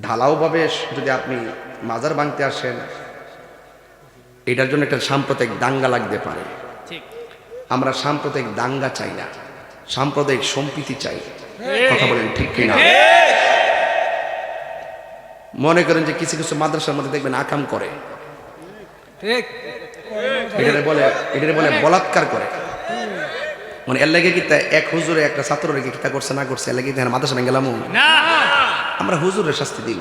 ঢালাও ভাবে যদি আপনি মাজার ভাঙতে আসেন, এটার জন্য একটা সাম্প্রদায়িক দাঙ্গা লাগতে পারে। আমরা সাম্প্রদায়িক দাঙ্গা চাই না, সাম্প্রদায়িক সম্প্রীতি চাই। কথা বলেন ঠিক কিনা? মনে করেন যে কিছু কিছু মাদ্রাসার মধ্যে দেখবেন আকাম করে, এটারে বলে বলাৎকার করে। মানে এর লাগে কি এক হুজুরে একটা ছাত্র রেখে কিতা করছে না করছে, এর লাগে মাদ্রাসা ভেঙে গেলাম, আমরা হুজুরের শাস্তি দিই।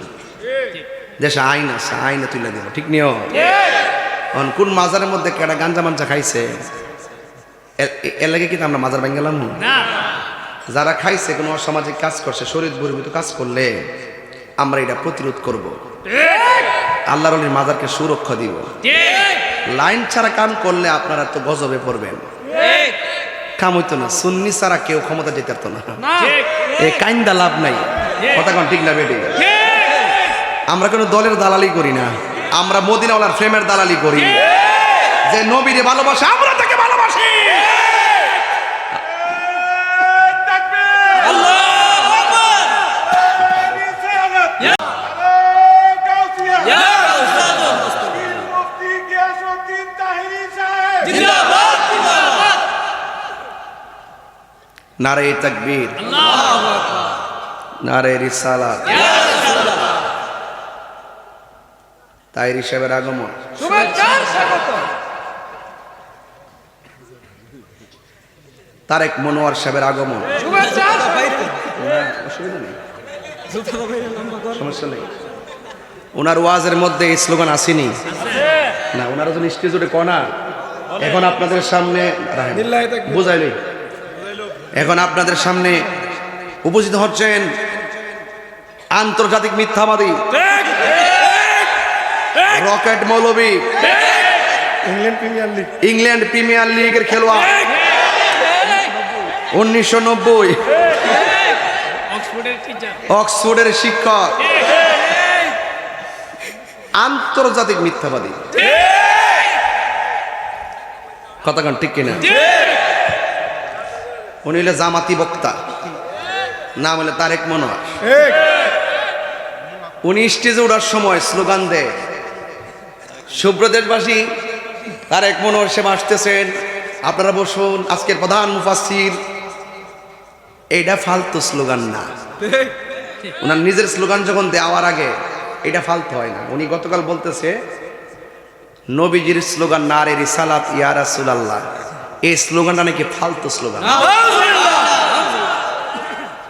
দেশে আইন আছে, আইনে তুলে দিব, ঠিক নিও। কোন মাজারের মধ্যে কেডা গাঞ্জা মাঞ্জা খাইছে, এর লাগে কিন্তু আমরা মাজার ভেঙে গেলাম। যারা খাইছে, কোনো অসামাজিক কাজ করছে, শরীর বহির্ভূত কাজ করলে আমরা এটা প্রতিরোধ করব, আল্লাহর ওলির মাজারকে সুরক্ষা দিব। লাইন ছাড়া কাম করলে আপনারা তো গজবে পড়বেন। কাম হইতো না, সুন্নি ছাড়া কেউ ক্ষমতা যেতে পারতো না। এই কাইন্দা লাভ নাই। কথা কোন ঠিক না বেটি? আমরা কোনো দলের দালালি করি না, আমরা মদিনাওয়ালার ফ্রেমের দালালি করি। যে নবীরে ভালোবাসে, আমরা তাকে ভালোবাসি। নারে তাকবীর, নারে রিসালাত। তাইরি সাহেবের আগমন, তারেক মনোয়ার সাহেবের আগমন, অসুবিধা নেই, সমস্যা নেই। ওনার ওয়াজের মধ্যে এই স্লোগান আসেনি না? ওনার জন্য স্টেজ উঠে কনা এখন আপনাদের সামনে বুঝাইলি, এখন আপনাদের সামনে উপস্থিত হচ্ছেন আন্তর্জাতিক মিথ্যাবাদী রকেট মৌলবী, ইংল্যান্ড প্রিমিয়ার লিগের খেলোয়াড়, 1990 অক্সফোর্ডের শিক্ষক, আন্তর্জাতিক মিথ্যাবাদী। কথা কান ঠিক কিনা? উনি হলে জামাতি বক্তা, নাম হলে তারেক মনোয়ার। উনি স্টেজে ওঠার সময় স্লোগান দেয়, সুপ্রদেশবাসী তারেক মনোয়ার সাহেব আসতেছেন, আপনারা বসুন, আজকের প্রধান মুফাসসির। এইটা ফালতু স্লোগান না, ওনার নিজের স্লোগান যখন দেওয়ার আগে এটা ফালতু হয় না। উনি গতকাল বলতেছে নবীজির স্লোগান নারে রিসালাত ইয়া রাসূলুল্লাহ, এই স্লোগানটা নাকি ফালতু স্লোগান।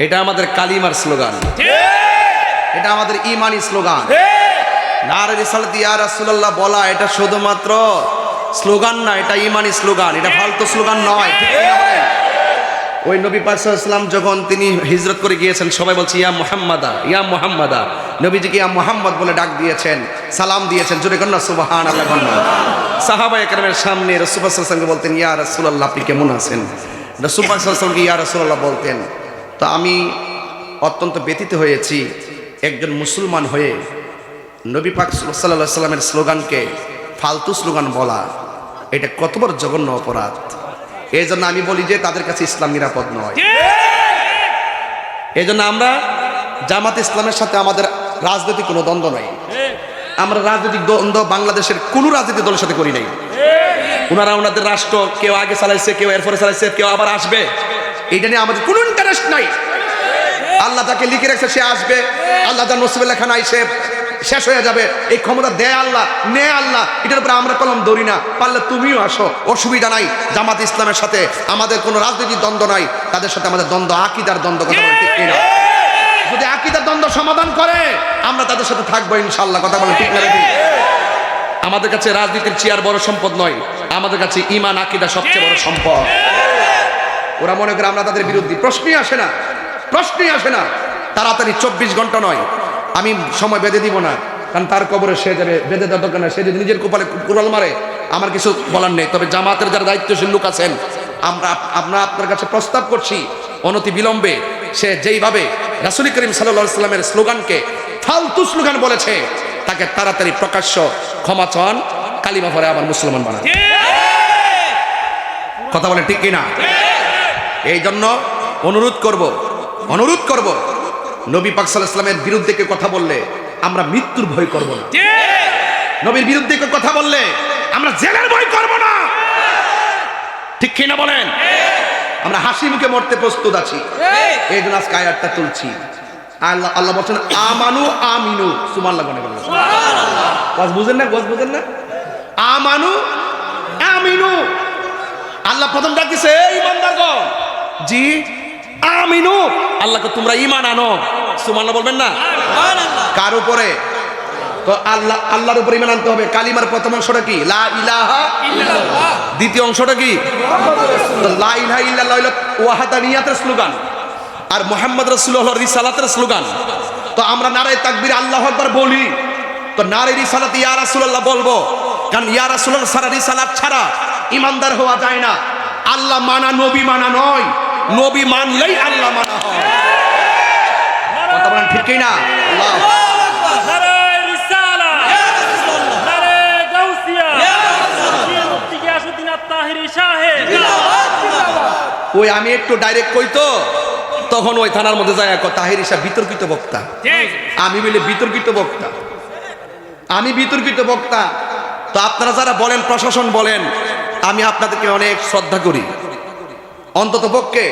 এটা আমাদের কালিমার স্লোগান, এটা আমাদের ইমানি স্লোগান। নারে রিসালাত ইয়া রাসূলুল্লাহ বলা এটা শুধুমাত্র স্লোগান না, এটা ইমানি স্লোগান, এটা ফালতু স্লোগান নয়। ঠিক না বলেন? ওই নবী পাক সাল্লাল্লাহু আলাইহি ওয়াসাল্লাম যখন তিনি হিজরত করে গিয়েছেন, সবাই বলছে ইয়া মুহাম্মাদা, ইয়া মুহাম্মাদা। নবীজিকে ইয়া মুহাম্মদ বলে ডাক দিয়েছেন, সালাম দিয়েছেন, জোরে কন্যা সুবহানাল্লাহ কন্যা। সাহাবায়ে কেরামের সামনে রাসূল সাল্লাল্লাহু আলাইহি ওয়াসাল্লাম বলতেন ইয়া রাসূলুল্লাহ, আপনি কেমন আছেন? রাসূল পাক সাল্লাল্লাহু আলাইহি ওয়াসাল্লামকে ইয়া রাসূলুল্লাহ বলতেন। তো আমি অত্যন্ত ব্যথিত হয়েছি একজন মুসলমান হয়ে নবী পাক সাল্লাল্লাহু আলাইহি ওয়াসাল্লামের স্লোগানকে ফালতু স্লোগান বলা, এটা কত বড় জঘন্য অপরাধ। এই জন্য আমি বলি যে তাদের কাছে ইসলাম নিরাপদ নয়। এই জন্য আমরা জামাত ইসলামের সাথে আমাদের রাজনৈতিক কোনো দ্বন্দ্ব নাই। আমরা রাজনৈতিক দ্বন্দ্ব বাংলাদেশের কোনো রাজনৈতিক দলের সাথে করি নাই। ওনারা ওনাদের রাষ্ট্র কেউ আগে চালাইছে, কেউ এরপরে চালাইছে, কেউ আবার আসবে, এইটা নিয়ে আমাদের কোনো ইন্টারেস্ট নাই। আল্লাহ তাকে লিখে রাখছে সে আসবে, আল্লাহ তার নসিবে লেখা নাই সে শেষ হয়ে যাবে। এই ক্ষমতা দেয় আল্লাহ, নে আল্লাহ, এটার উপরে আমরা কলম ধরি না। পারলে তুমিও আসো, অসুবিধা নাই। জামাত ইসলামের সাথে আমাদের কোনো রাজনৈতিক দ্বন্দ্ব নাই, তাদের সাথে আমাদের দ্বন্দ্ব আকীদার দ্বন্দ্ব। কথা বলে ঠিক কিনা? যদি আকীদার দ্বন্দ্ব সমাধান করে আমরা তাদের সাথে থাকবো ইনশাআল্লাহ। কথা বলে ঠিক না? আমাদের কাছে রাজনীতির চেয়ার বড় সম্পদ নয়, আমাদের কাছে ঈমান আকীদা সবচেয়ে বড় সম্পদ। ওরা মনে করে আমরা তাদের বিরুদ্ধে, প্রশ্নই আসে না, প্রশ্নই আসে না। তাড়াতাড়ি 24 ঘন্টা নয়, আমি সময় বেঁধে দিব না, কারণ তার কবরে সে যাবে, বেঁধে দেওয়ার দরকার না। সে যদি নিজের কপালে কুড়াল মারে আমার কিছু বলার নেই। তবে জামাতের যারা দায়িত্বশীল লোক আছেন, আমরা আপনার কাছে প্রস্তাব করছি অনতি বিলম্বে সে যেইভাবে রাসূল করিম সাল্লাল্লাহু আলাইহি ওয়াসাল্লামের স্লোগানকে ফালতু স্লোগান বলেছে, তাকে তাড়াতাড়ি প্রকাশ্য ক্ষমা চান, কালিমা পড়ে আবার মুসলমান বানান। কথা বলে ঠিক কিনা? এই জন্য অনুরোধ করব নবী পাক সাল্লাল্লাহু আলাইহি ওয়াসাল্লামের বিরুদ্ধে কেউ কথা বললে আমরা মৃত্যুর ভয় করব না। নবীর বিরুদ্ধে কেউ কথা বললে আমরা জেলের ভয় করব না। ঠিক কিনা বলেন? আমরা হাসি মুখে মরতে প্রস্তুত আছি। এই জন্য আজকে আয়াতটা তুলছি। আল্লাহ বলছেন আমানু আমিনু, সুবহানাল্লাহ বলে বলেন। সুবহানাল্লাহ। ওয়াজ বুঝেন না? ওয়াজ বুঝেন না? আমানু আমিনু। আল্লাহ প্রথম ডাক দিছে এই ইমানদারগণ, জি আমিনু, আল্লাহকে তোমরা ঈমান আনো। সুবহানাল্লাহ বলবেন না? সুবহানাল্লাহ। কার উপরে? তো আল্লাহর উপরে ঈমান আনতে হবে। কালিমার প্রথম অংশটা কি? লা ইলাহা ইল্লাল্লাহ। দ্বিতীয় অংশটা কি? মুহাম্মাদুর রাসূলুল্লাহ। লা ইলাহা ইল্লাল্লাহ হলো ওয়াহদানিয়াতের স্লোগান, আর মুহাম্মদ রাসূলুল্লাহ হলো রিসালাতের স্লোগান। তো আমরা নারায়ে তাকবীর আল্লাহু আকবার বলি, তো নারায়ে রিসালাত ইয়া রাসূলুল্লাহ বলবো, কারণ ইয়া রাসূলুল্লাহ ছাড়া, রিসালাত ছাড়া ঈমানদার হওয়া যায় না। আল্লাহ মানা নবী মানা নয়, নবী মানলেই আল্লাহ মানা হয়। কথা বলেন ঠিক কি না? আল্লাহ নারায়ে রিসালাত, নারায়ে গাউসিয়া, মুফতি গিয়াসউদ্দিন আত-তাহিরি সাহেব। ওই আমি একটু ডাইরেক্ট কই তো, তখন ওই থানার মধ্যে যায় তাহিরি সাহেব বিতর্কিত বক্তা। আমি বলি বিতর্কিত বক্তা, আমি বিতর্কিত বক্তা। তো আপনারা যারা বলেন, প্রশাসন বলেন, আমি আপনাদেরকে অনেক শ্রদ্ধা করি। অন্তত পক্ষে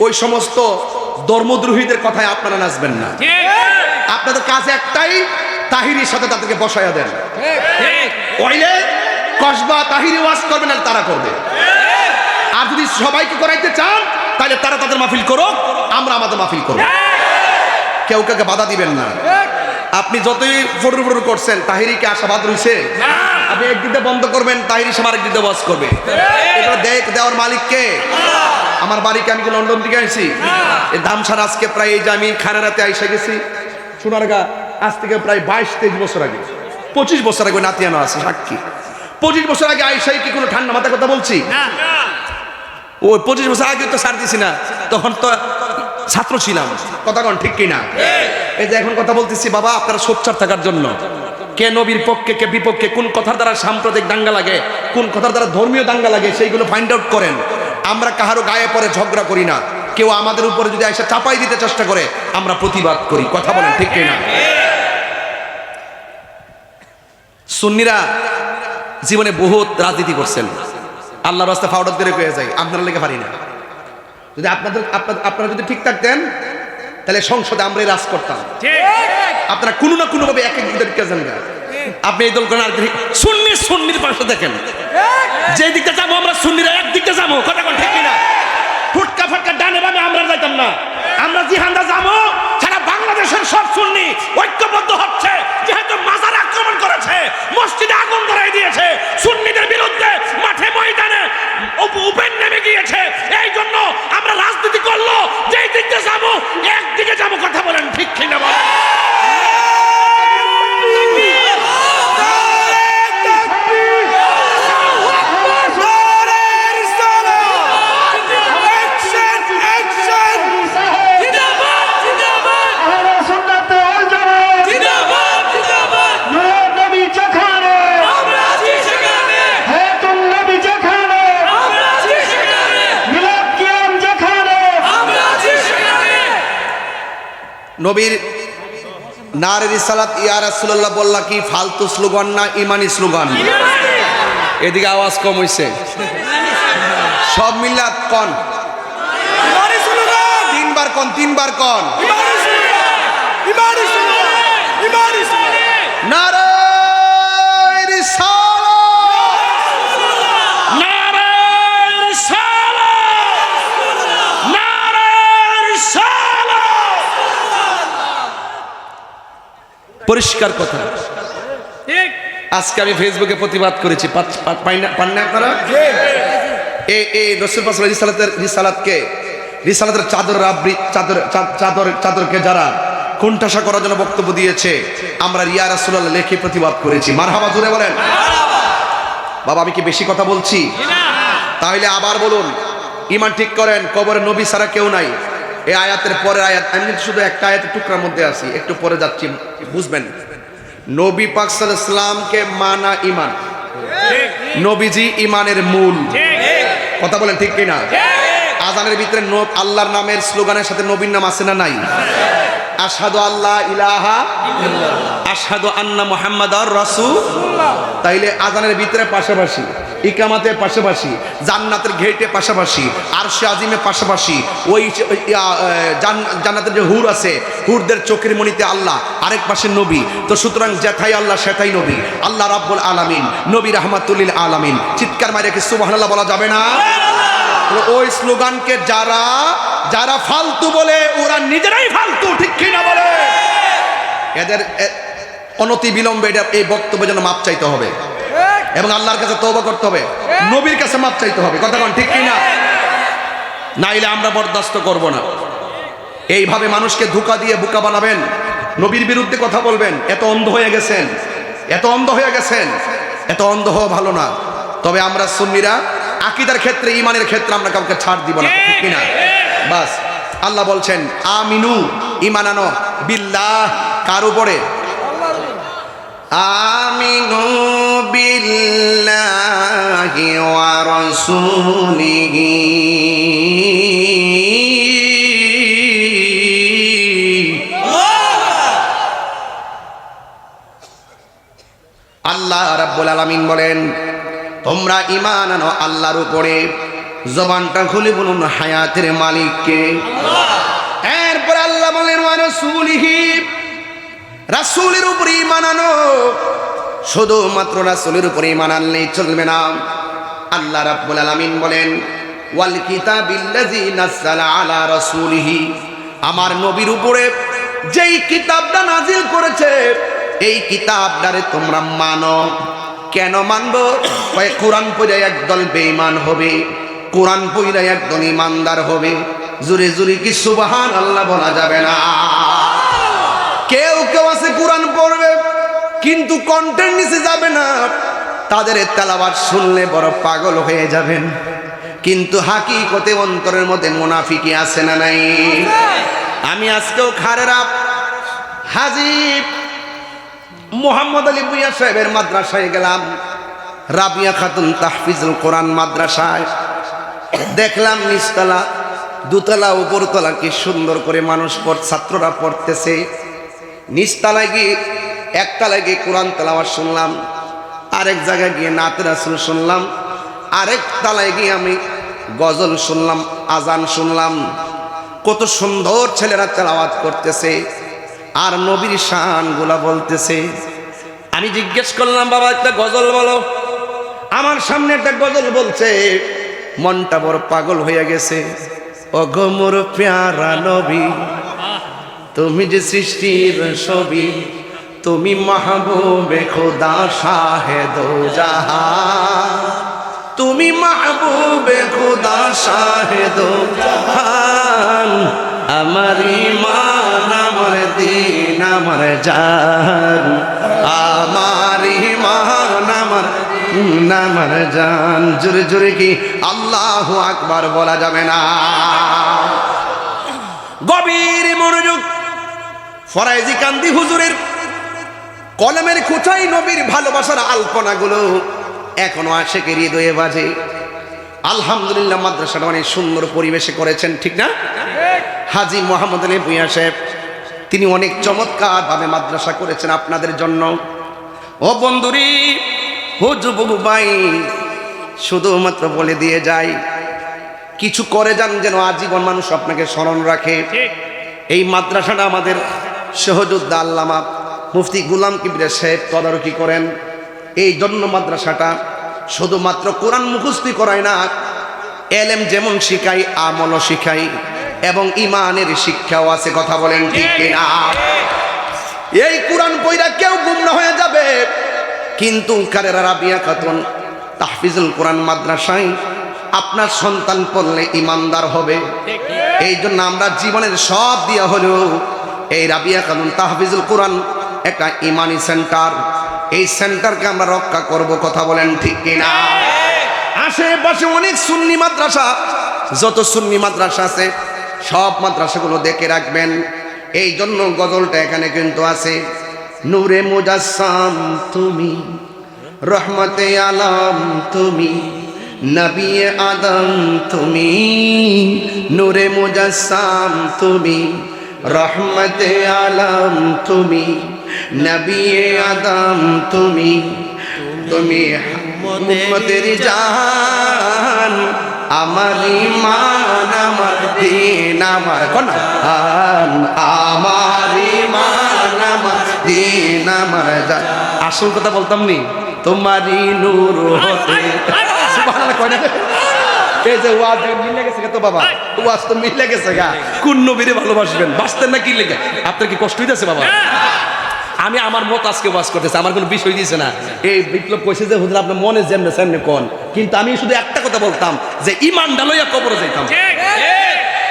ওই সমস্ত ধর্মদ্রোহীদের কথায় আপনারা নাচবেন না। আপনাদের কাজ একটাই, তাহিরির সাথে তাদেরকে বসায়া দেন। ওইলে কসবা তাহিরি ওয়াজ করবে না, তারা করবে। আর যদি সবাইকে করাইতে চান তাহলে তারা তাদের মাহফিল করুক, আমরা আমাদের মাহফিল করব। কেউ কাউকে বাধা দিবেন না। আপনি যতই ফরুর করছেন, তাহিরিকে আশাবাদ রইছে? আপনি একদিকে বন্ধ করবেন, তাহির সাহেব আরেকদিকে ওয়াজ করবে। এগুলো দেওয়ার মালিক কে? আমার বাড়িকে আমি কি লন্ডন থেকে আইছি? এই দামসার আজকে প্রায় এই যে আমি খানারাতে আইসা গেছি সোনারগা, আজ থেকে প্রায় 22-23 বছর আগে, 25 বছর আগে নাতিয়ানো আছে সাক্ষী। 25 বছর আগে আইসাই কি কোনো ঠান্ডা মাথায় কথা বলছি? ওই 25 বছর আগে তো ছাড় দিছি না, তখন তো ছাত্র ছিলাম। কথা কন ঠিক কিনা? এই যে এখন কথা বলতেছি বাবা আপনারা সোচ্চার থাকার জন্য। কে নবীর পক্ষে কে বিপক্ষে, কোন কথার দ্বারা সাম্প্রদায়িক দাঙ্গা লাগে, কোন কথার দ্বারা ধর্মীয় দাঙ্গা লাগে, সেইগুলো ফাইন্ড আউট করেন। আমরা কাহারও গায়ে পরে ঝগড়া করি না, কেউ আমাদের উপরে যদি এসে চাপাই দিতে চেষ্টা করে আমরা প্রতিবাদ করি। কথা বলেন ঠিক কিনা? সুন্নিরা জীবনে বহুত রাজনীতি করছেন, আল্লাহর রাস্তা ফাউডার করে হয়ে যায়, আপনারা লেগে পারি না। যদি আপনারা যদি ঠিক থাকতেন তাহলে সংসদে আমরাই রাজ করতাম। আপনারা কোনো না কোনো ভাবে এক এক দিকে যান। আপনি এই দল করেন আর সুন্নির পাশে দেখেন, যে দিকটা যাবো আমরা সুন্নিরা একদিকে যাবো। কথা কোন ঠিক কিনা? ফুটকা ফাটকা ডানে বামে আমরা যাইতাম না। আমরা জিহাদে যাবো, সারা বাংলাদেশের সব সুন্নি ঐক্যবদ্ধ হচ্ছে। যেহেতু মাজার আক্রমণ করেছে, মসজিদে আগুন ধরাই দিয়েছে, সুন্নিদের বিরুদ্ধে মাঠে ময়দানে উপেন নেমে গিয়েছে, এই জন্য আমরা রাজনীতি করলো যেই দিকে যাবো একদিকে যাবো। কথা বলেন ঠিক কিনা? বলেন নবীর নারে রিসালাত ইয়া রাসূলুল্লাহ বললা কি ফালতু স্লোগান না ইমানি স্লোগান? এদিকে আওয়াজ কম হইছে, সব মিল্লাত কোন ইমানি স্লোগান, তিনবার কোন ইমানি স্লোগান, ইমানি স্লোগান। নারে রিসালাত, নারে রিসালাত, নারে রিসালাত। পরিষ্কার কথা। আজকে আমি ফেসবুকে প্রতিবাদ করেছি, পান না আপনারা? এই রাসূল পাক রিসালাতের চাদরকে যারা কোণঠাসা করার জন্য বক্তব্য দিয়েছে, আমরা ইয়া রাসূলুল্লাহ লিখে প্রতিবাদ করেছি। মারহাবা জোরে বলেন। বাবা আমি কি বেশি কথা বলছি? তাহলে আবার বলুন, ঈমান ঠিক করেন, কবরে নবী ছাড়া কেউ নাই। এই আয়াতের পরের আয়াত, আমি কিন্তু শুধু একটা আয়াতের টুকরার মধ্যে আছি, একটু পরে যাচ্ছি, বুঝবেন। নবী পাক সাল্লাল্লাহু আলাইহি ওয়াসাল্লামকে মানা ঈমান, নবীজি ঈমানের মূল। কথা বলেন ঠিক কিনা? আযানের ভিতরে আল্লাহর নামের স্লোগানের সাথে নবীর নাম আছে না নাই? আশহাদু আল্লা ইলাহা ইল্লাল্লাহ, আশহাদু আন্না মুহাম্মাদার রাসূলুল্লাহ। তাইলে আযানের ভিতরে পাশাপাশি, ইকামাতের পাশাপাশি, জান্নাতের গেটে পাশাপাশি, আরশে আজিমের পাশাপাশি, ওই জান্নাতের যে হুর আছে, হুরদের চোখের মণিতে আল্লাহ, আরেক পাশে নবী। তো সুতরাং যেথাই আল্লাহ সেথাই নবী। আল্লাহ রাব্বুল আলামিন, নবী রাহমাতুল লিল আলামিন। চিৎকার মারে কি সুবহানাল্লাহ বলা যাবে না? ওই স্লোগানকে যারা ফালতু বলে, ওরা নিজেরাই ফালতু। ঠিক কিনা বলে? এদের অনতি বিলম্বে এই বক্তব্যের জন্য মাপ চাইতে হবে এবং আল্লাহর কাছে তওবা করতে হবে, নবীর কাছে মাপ চাইতে হবে। কথা বলেন ঠিক কিনা? নাইলে আমরা বরদাস্ত করব না। এইভাবে মানুষকে ধোঁকা দিয়ে বোকা বানাবেন, নবীর বিরুদ্ধে কথা বলবেন। এত অন্ধ হয়ে গেছেন, এত অন্ধ হয়ে গেছেন, এত অন্ধ হওয়া ভালো না। তবে আমরা সুন্নিরা আকীদার ক্ষেত্রে, ঈমানের ক্ষেত্রে আমরা কাউকে ছাড় দিব না। ঠিক কিনা? বাস আল্লাহ বলছেন আমিনু, ঈমান আনো, বিল্লাহ, কার উপরে? আমিনু বিল্লাহি ওয়া রাসূলিহি আল্লাহ রাব্বুল আলামিন বলেন তোমরা ঈমান আনো আল্লাহর উপরে। জবানটা খুলে বলুন হায়াতের মালিককে। এরপর আল্লাহ বলেন ওয়া রাসূলিহি, রাসূলের উপরে ঈমান আনো। শুধুমাত্র রাসূলের উপরে ঈমান আনলেই চলবে না। আল্লাহ রাব্বুল আলামিন বলেন ওয়াল কিতাবিল্লাযী নাযালা আলা রাসূলিহি, আমার নবীর উপরে যেই কিতাবটা নাজিল করেছে এই কিতাবটারে তোমরা মানো। কেন মানবো? কয় কোরআন পড়ে একদল বেঈমান হবে, কোরআন পড়ে একদল ইমানদার হবে। জোরে জোরে কি সুবহানাল্লাহ বলা যাবে না? কেউ কেউ আছে কোরআন পড়বে কিন্তু কণ্ঠের নিচে যাবে না, তাদের তেলাওয়াত শুনলে বড় পাগল হয়ে যাবেন, কিন্তু হাকিকতে অন্তরের মধ্যে মুনাফিকি আছে না নাই? আমি আজকেও খারেরা হাজী মোহাম্মদ আলী ভূঁইয়া সাহেবের মাদ্রাসায় গেলাম, রাবিয়া খাতুন তাহফিজুল কোরআন মাদ্রাসায়। দেখলাম নিচতলা, দুতলা, উপরতলা কি সুন্দর করে মানুষ ছাত্ররা পড়তেছে। নিচতলায় গিয়ে একতলায় গিয়ে কোরআন তেলাওয়াত শুনলাম, আরেক জায়গায় গিয়ে নাতে রাসূল শুনলাম, আরেক তলায় গিয়ে আমি গজল শুনলাম, আজান শুনলাম। কত সুন্দর ছেলেরা তেলাওয়াত করতেছে আর নবীর শানগুলা বলতেছে। আমি জিজ্ঞেস করলাম, বাবা একটা গজল বলো। আমার সামনে একটা গজল বলছে, মনটা বড় পাগল হয়ে গেছে। ও গো মোর প্যারা নবী, তুমি যে সৃষ্টির ছবি, তুমি মাহবুবে খোদা শাহেদো জাহান, তুমি মাহবুবে খোদা শাহেদো জাহান, আমার ঈমান আমার দিন আমার জান, আমার ঈমান আমার দিন আমার জান। জোরে জোরে কি আল্লাহু আকবার বলা যাবে না? গভীর মনোযোগ। ফরাইজি কান্দি হুজুরের কলমের খোঁচাই নবীর ভালোবাসার আলপনাগুলো এখনো আশেকের হৃদয়ে বাজে। আলহামদুলিল্লাহ, মাদ্রাসাটা অনেক সুন্দর পরিবেশে করেছেন, ঠিক না? হাজী মোহাম্মদ আলী ভূঁইয়া সাহেব তিনি অনেক চমৎকারভাবে মাদ্রাসা করেছেন আপনাদের জন্য। ও বন্ধুরি, ও যুবক ভাই, শুধুমাত্র বলে দিয়ে যাই, কিছু করে যান যেন আজীবন মানুষ আপনাকে স্মরণ রাখে। এই মাদ্রাসাটা আমাদের সহযোদ্ধা আল্লামা মুফতি গুলাম কিবরিয়া সাহেব তদারকি করেন। এই জন্য মাদ্রাসাটা শুধুমাত্র কোরআন মুখস্থি করায় না, এলেম যেমন শিখাই আমলও শিখাই এবং ইমানের শিক্ষাও আছে। কথা বলেন ঠিক কিনা? এই কোরআন পড়া কেউ গুমরা হয়ে যাবে, কিন্তু কারেরা রাবিয়া খাতুন তাহফিজুল কোরআন মাদ্রাসায় আপনার সন্তান পড়লে ইমানদার হবে। এই জন্য আমরা জীবনের সব দিয়া হলেও এই রাবিয়া খাতুন তাহফিজুল কোরআন একটা ইমানি সেন্টার, এই সেন্টারকে আমরা রক্ষা করব। কথা বলেন ঠিক কিনা? আশেপাশে অনেক সুন্নি মাদ্রাসা, যত সুন্নি মাদ্রাসা আছে সব মাদ্রাসাগুলো দেখে রাখবেন। এই জন্য গজলটা এখানে কিন্তু আছে, নূরে মুজাসসাম তুমি, রহমতে আলম তুমি, নবী আদম তুমি, নূরে মুজাসসাম তুমি, রহমতে আলম তুমি, নবী আদম তুমি, তুমি উম্মতের জান, আমার ঈমান আমার দিন আমার জান, আমার ঈমান আমার দিন আমার জান। আসল কথা বলতাম নি, তোমারই নূর হতে। সুবহানাল্লাহ কয় না? এই যে ওয়াজ মিলে গেছে তো বাবা, ওয়াজ তো মিলে গেছে গা। কোন নবীরে ভালোবাসবেন, বাঁচতেন না কি লেগে? আপনার কি কষ্ট হইতেছে বাবা? আমি আমার মত আজকে ওয়াজ করতেছি, আমার কোনো বিষয় দিয়েছে না। এই বিপ্লব কইছে যে হুজুর আপনার মনে যেমনে সেমনে কোন, কিন্তু আমি শুধু একটা কথা বলতাম যে ইমান ডালইয়া কবরে যাইতাম।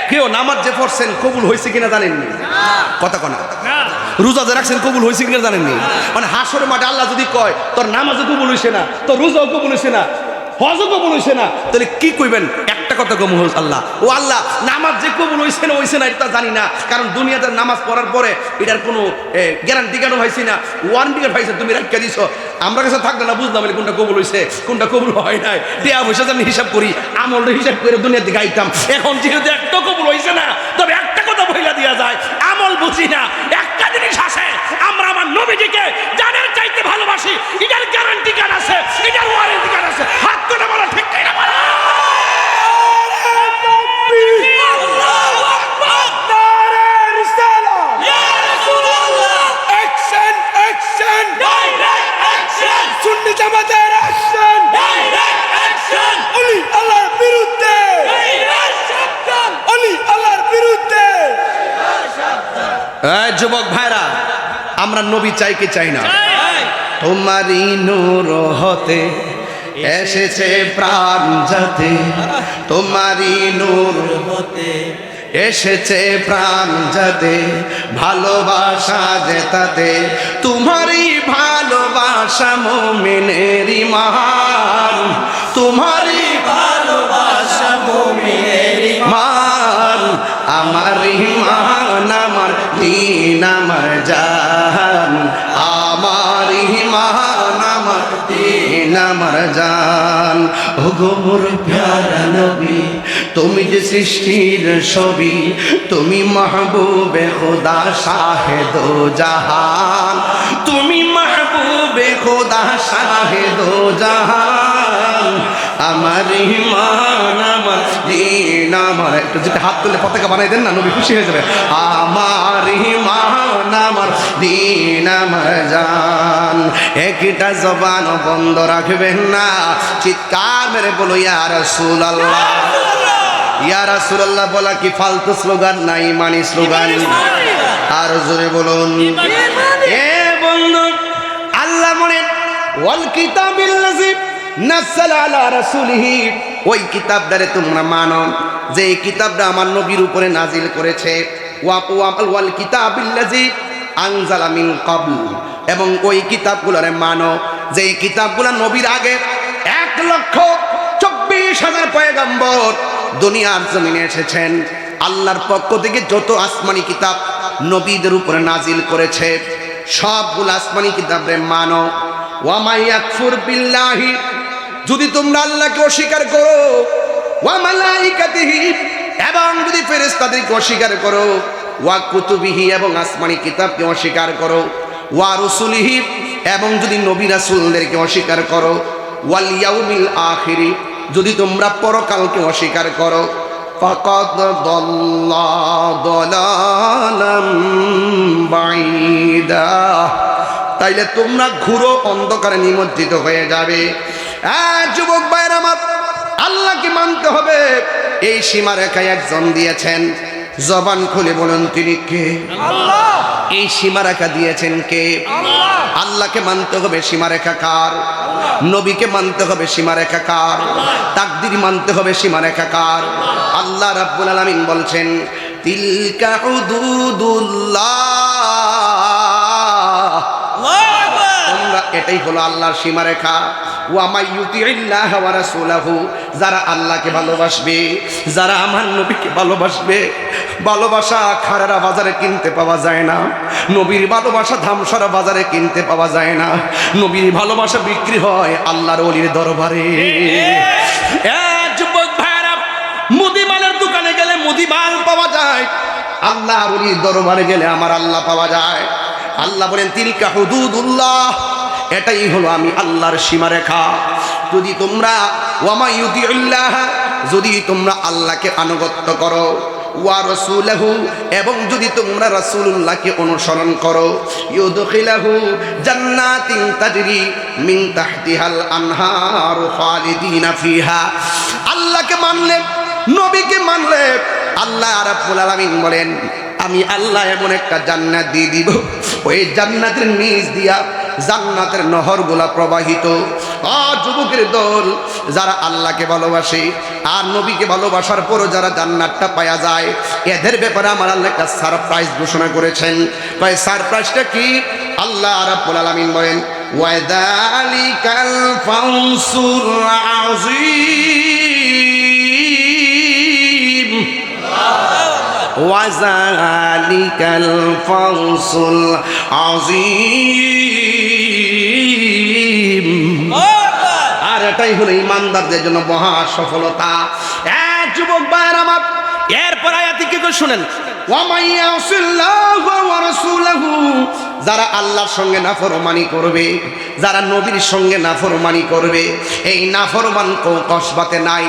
কেউ নামাজ যে পড়ছেন কবুল হয়েছে কিনা জানেননি? কথা কনা রোজা যে রাখছেন কবুল হয়েছে কিনা জানেননি? মানে হাসরের মাঠে আল্লাহ যদি কয় তোর নামাজও কবুল হয়েছে না, তোর রোজাও কবুল হয়েছে না, হজও কবুল হয়েছে না, তাহলে কি কইবেন? একটা কথা কবুল হয়েছে আল্লাহ, ও আল্লাহ নামাজ যে কবুল হয়েছে না হয়েছে না এটা জানি না, কারণ দুনিয়াতে নামাজ পড়ার পরে এটার কোনো গ্যারান্টি কেন হয়েছে না, ওয়ারেন্টি কার্ড পাইছে, তুমি রাখিয়া দিছো, আমরা কাছে থাকবে না বুঝলাম কোনটা কবুল হয়েছে কোনটা কবুল হয় নাই। দেয়া পয়সা আমি হিসাব করি, আমলটা হিসাব করে দুনিয়ার দিকে আইতাম। এখন যেহেতু একটা কবুল হয়েছে না, তবে একটা কথা বইলা দিয়া যায়, আমল বুঝি না, একটা জিনিস আছে, আমরা আমার নবীজিকে জানের চাইতে ভালোবাসি, এটার গ্যারান্টি কার্ড আছে, এটার ওয়ারেন্টি কার্ড আছে। হাত করে বলো ঠিক কিনা বলো। যুবক ভাইরা, আমরা নবী চাই কি চাই না? তোমারই নূর হতে এসেছে প্রাণ যাতে, তোমারই নূর হতে এসেছে প্রাণ যাতে, ভালোবাসা জেতাতে, তোমারই ভালোবাসা মুমিনের ঈমান, তোমারই ভালোবাসা মুমিনের ঈমান, আমার ঈমান আমার দ্বীন আমার জান, আমার ঈমান আমার দ্বীন আমার জান। ওগো মোর প্যারা নবী, তুমি যে সৃষ্টির ছবি, তুমি মাহবুবে খোদা শাহেদ জাহান, তুমি মাহবুবে খোদা শাহেদ জাহান, আমার ঈমান আমার দ্বীন আমার, একটু যেটা হাত তুলে পতাকা বানাই দেন না, নবী খুশি হয়ে যাবে। আমার ঈমান আমার দ্বীন আমার জান। একটা জবান বন্ধ রাখবেন না, চিৎকার মেরে বলো ইয়া রাসূলুল্লাহ। ইয়া রাসূলুল্লাহ বলা কি ফালতু স্লোগান না, ইমানি স্লোগান। আর জোরে বলুন এ বন্ধু, আল্লাহ বলেন ওয়াল কিতাবিল্লাযী নাযালা আলা রাসূলিহি, ওই কিতাবটারে তোমরা মানো যে এই কিতাবটা আমার নবীর উপরে নাজিল করেছে। ওয়াল কিতাবিল্লাযী আনজালা মিন ক্বাবল, এবং ওই কিতাবগুলোরে মানো যে এই কিতাবগুলো নবীর আগে 1,24,000 পয়গম্বর দুনিয়ার জমিনে এসেছেন। আল্লাহর পক্ষ থেকে যত আসমানি কিতাব নবীদের উপরে নাজিল করেছে সবগুলো আসমানি কিতাবরে মানো। ওয়া মাই ইয়াকফুর বিল্লাহি, যদি তোমরা আল্লাহকে অস্বীকার করো, ওয়া মালাইকাতিহি, এবং যদি ফেরেশতাদেরকে অস্বীকার করো, ওয়া কুতুবিহি, এবং আসমানি কিতাবকে অস্বীকার করো, ওয়া রুসুলিহি, এবং যদি নবী রাসূলদেরকে অস্বীকার করো, ওয়াল ইয়াউমিল আখিরি, যদি তোমরা পরকালকে অস্বীকার করো, ফাকাদ দাল্লা দালালাম বাঈদা, তাইলে তোমরা ঘুরো অন্ধকারে নিমজ্জিত হয়ে যাবে। যুবক ভাইরা আমার, আল্লাহকে মানতে হবে, এই সীমারেখায় একজন দিয়েছেন। জবান খুলে বলুন তিনি কে? আল্লাহ। এই সীমারেখা দিয়েছেন কে? আল্লাহ। আল্লাহকে মানতে হবে, সীমারেখা কার? নবীকে মানতে হবে, সীমারেখা কার? তাকদীর মানতে হবে, সীমারেখা কার? আল্লাহ রাব্বুল আলামিন বলছেন তিলকা হুদুদুল্লাহ, তোমরা, এটাই হলো আল্লাহর সীমারেখা। ওয়া মাই ইউতিইল্লাহ ওয়া রাসূলাহু, যারা আল্লাহকে ভালোবাসবে, যারা আমার নবীকে ভালোবাসবে, ভালোবাসা খারেরা বাজারে কিনতে পাওয়া যায় না, নবীর ভালোবাসা ধামসরা বাজারে কিনতে পাওয়া যায় না, নবীর ভালোবাসা বিক্রি হয় আল্লাহর ওলির দরবারে। যুবক ভাইরা, মুদিমালের দোকানে গেলে মুদিমাল পাওয়া যায়, আল্লাহর ওলির দরবারে গেলে আমার আল্লাহ পাওয়া যায়। আল্লাহ বলেন তিলকা হুদুদুল্লাহ, এটাই হলো আমি আল্লাহর সীমারেখা। যদি তোমরা ওয়া মা ইউতিউল্লাহ, যদি তোমরা আল্লাহকে আনুগত্য করো, ওয়া রাসূলহু, এবং যদি তোমরা রাসূলুল্লাহকে অনুসরণ করো, ইউদখিলাহু জান্নাতিন তাজরি মিন তাহতিহাল আনহার খালিদিনা ফিহা। আল্লাহকে মানলে, নবীকে মানলে, আল্লাহ রাব্বুল আলামিন বলেন আমি আল্লাহ এমন একটা জান্নাত দিয়ে দিব, ওই জান্নাতের নিচ দিয়া জান্নাতের নহরগুলা প্রবাহিত। যুবকের দল, যারা আল্লাহকে ভালোবাসে আর নবীকে ভালোবাসার পরও যারা জান্নাতটা পাওয়া যায়, এদের ব্যাপারে আমার আল্লাহ একটা সারপ্রাইজ ঘোষণা করেছেন। ভাই সারপ্রাইজটা কি? আল্লাহ রাব্বুল আলামিন বলেন ওয়াযালিকাল ফাউজুল আযীম, ওয়াযালিকাল ফাউজুল আযীম। আর এটাই হলো ইমানদারদের জন্য মহা সফলতা। যুবক ভাইয়ের আমার, এরপর আয়াতটি কি করে শুনেন, ওয়া মাইয়াসিল্লাহু ওয়া রাসূলহু, যারা আল্লাহর সঙ্গে নাফরমানি করবে, যারা নবীর সঙ্গে নাফরমানি করবে, এই নাফরমান কসবাতে নাই।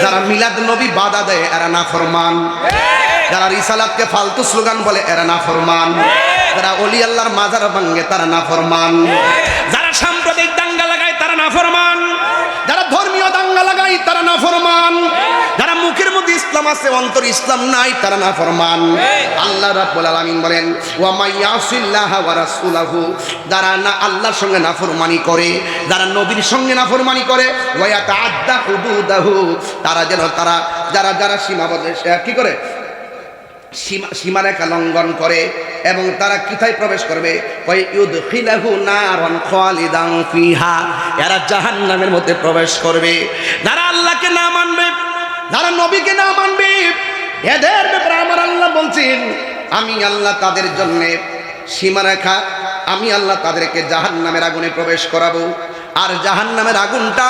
যারা মিলাদ নবী বাধা দেয় এরা নাফরমান, যারা রিসালাতকে ফালতু স্লোগান বলে এরা নাফরমান, যারা ওলি আল্লাহর মাজার ভাঙে তারা নাফরমান, যারা সাম্প্রদায়িক দাঙ্গা লাগায় তারা নাফরমান, যারা ধর্মীয় দাঙ্গা লাগায় তারা নাফরমান, যারা মুখের মধ্যে ইসলাম আছে, অন্তর ইসলাম নাই, তারা নাফরমান। আল্লাহ রাব্বুল আলামিন বলেন ওয়া মাইয়াসিল্লাহা ওয়া রাসূলাহু, যারা না আল্লাহর সঙ্গে নাফরমানি করে, যারা নবীর সঙ্গে নাফরমানি করে, ওয়া ইয়াতাআদ্দা হুদুদাহু, তারা যেন যারা সীমাবদ্ধ কি করে, সীমারেখা লঙ্ঘন করে, এবং তারা কোথায় প্রবেশ করবে, ইউদখিলাহু নারান খালিদান ফিহা, এরা জাহান্নামের মধ্যে প্রবেশ করবে। যারা আল্লাহকে না মানবে, যারা নবীকে না মানবে, এদের ব্যাপারে আমার আল্লাহ বলছেন, আমি আল্লাহ তাদের জন্য সীমারেখা, আমি আল্লাহ তাদেরকে জাহান্নামের আগুনে প্রবেশ করাবো। আর জাহান্নামের আগুনটা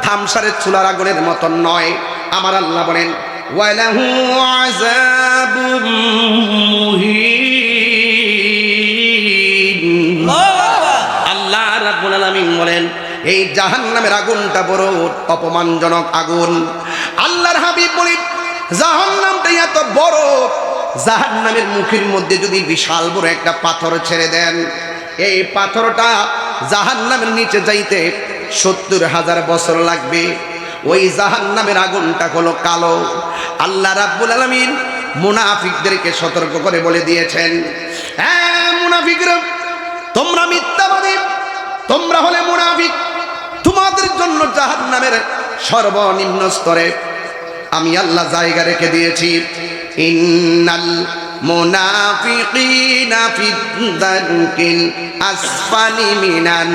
ধামসারের চুলার আগুনের মতন নয়। আমার আল্লাহ বলেন ওয়ালাহু আযাবুম মুহিন। আল্লাহ রাব্বুল আলামিন বলেন এই জাহান্নামের আগুনটা বড় অপমানজনক আগুন। আল্লাহর হাবিব বলেন জাহান্নামটা এত বড়, জাহান্নামের মুখের মধ্যে যদি বিশাল বড় একটা পাথর ছেড়ে দেন, এই পাথরটা জাহান্নামের নিচে যাইতে ৭০,০০০ বছর লাগবে। ওই জাহান্নামের আগুনটা হলো কালো। আল্লাহ রাব্বুল আলামিন মুনাফিকদেরকে সতর্ক করে বলে দিয়েছেন, হ্যাঁ মুনাফিকরা, তোমরা মিথ্যাবাদী, তোমরা হলে মুনাফিক, তোমাদের জন্য জাহান্নামের সর্বনিম্ন স্তরে আমি আল্লাহ জায়গা রেখে দিয়েছি। ইন্নাল মুনাফিকিনা ফিদ-দারকিল আসফালি মিনান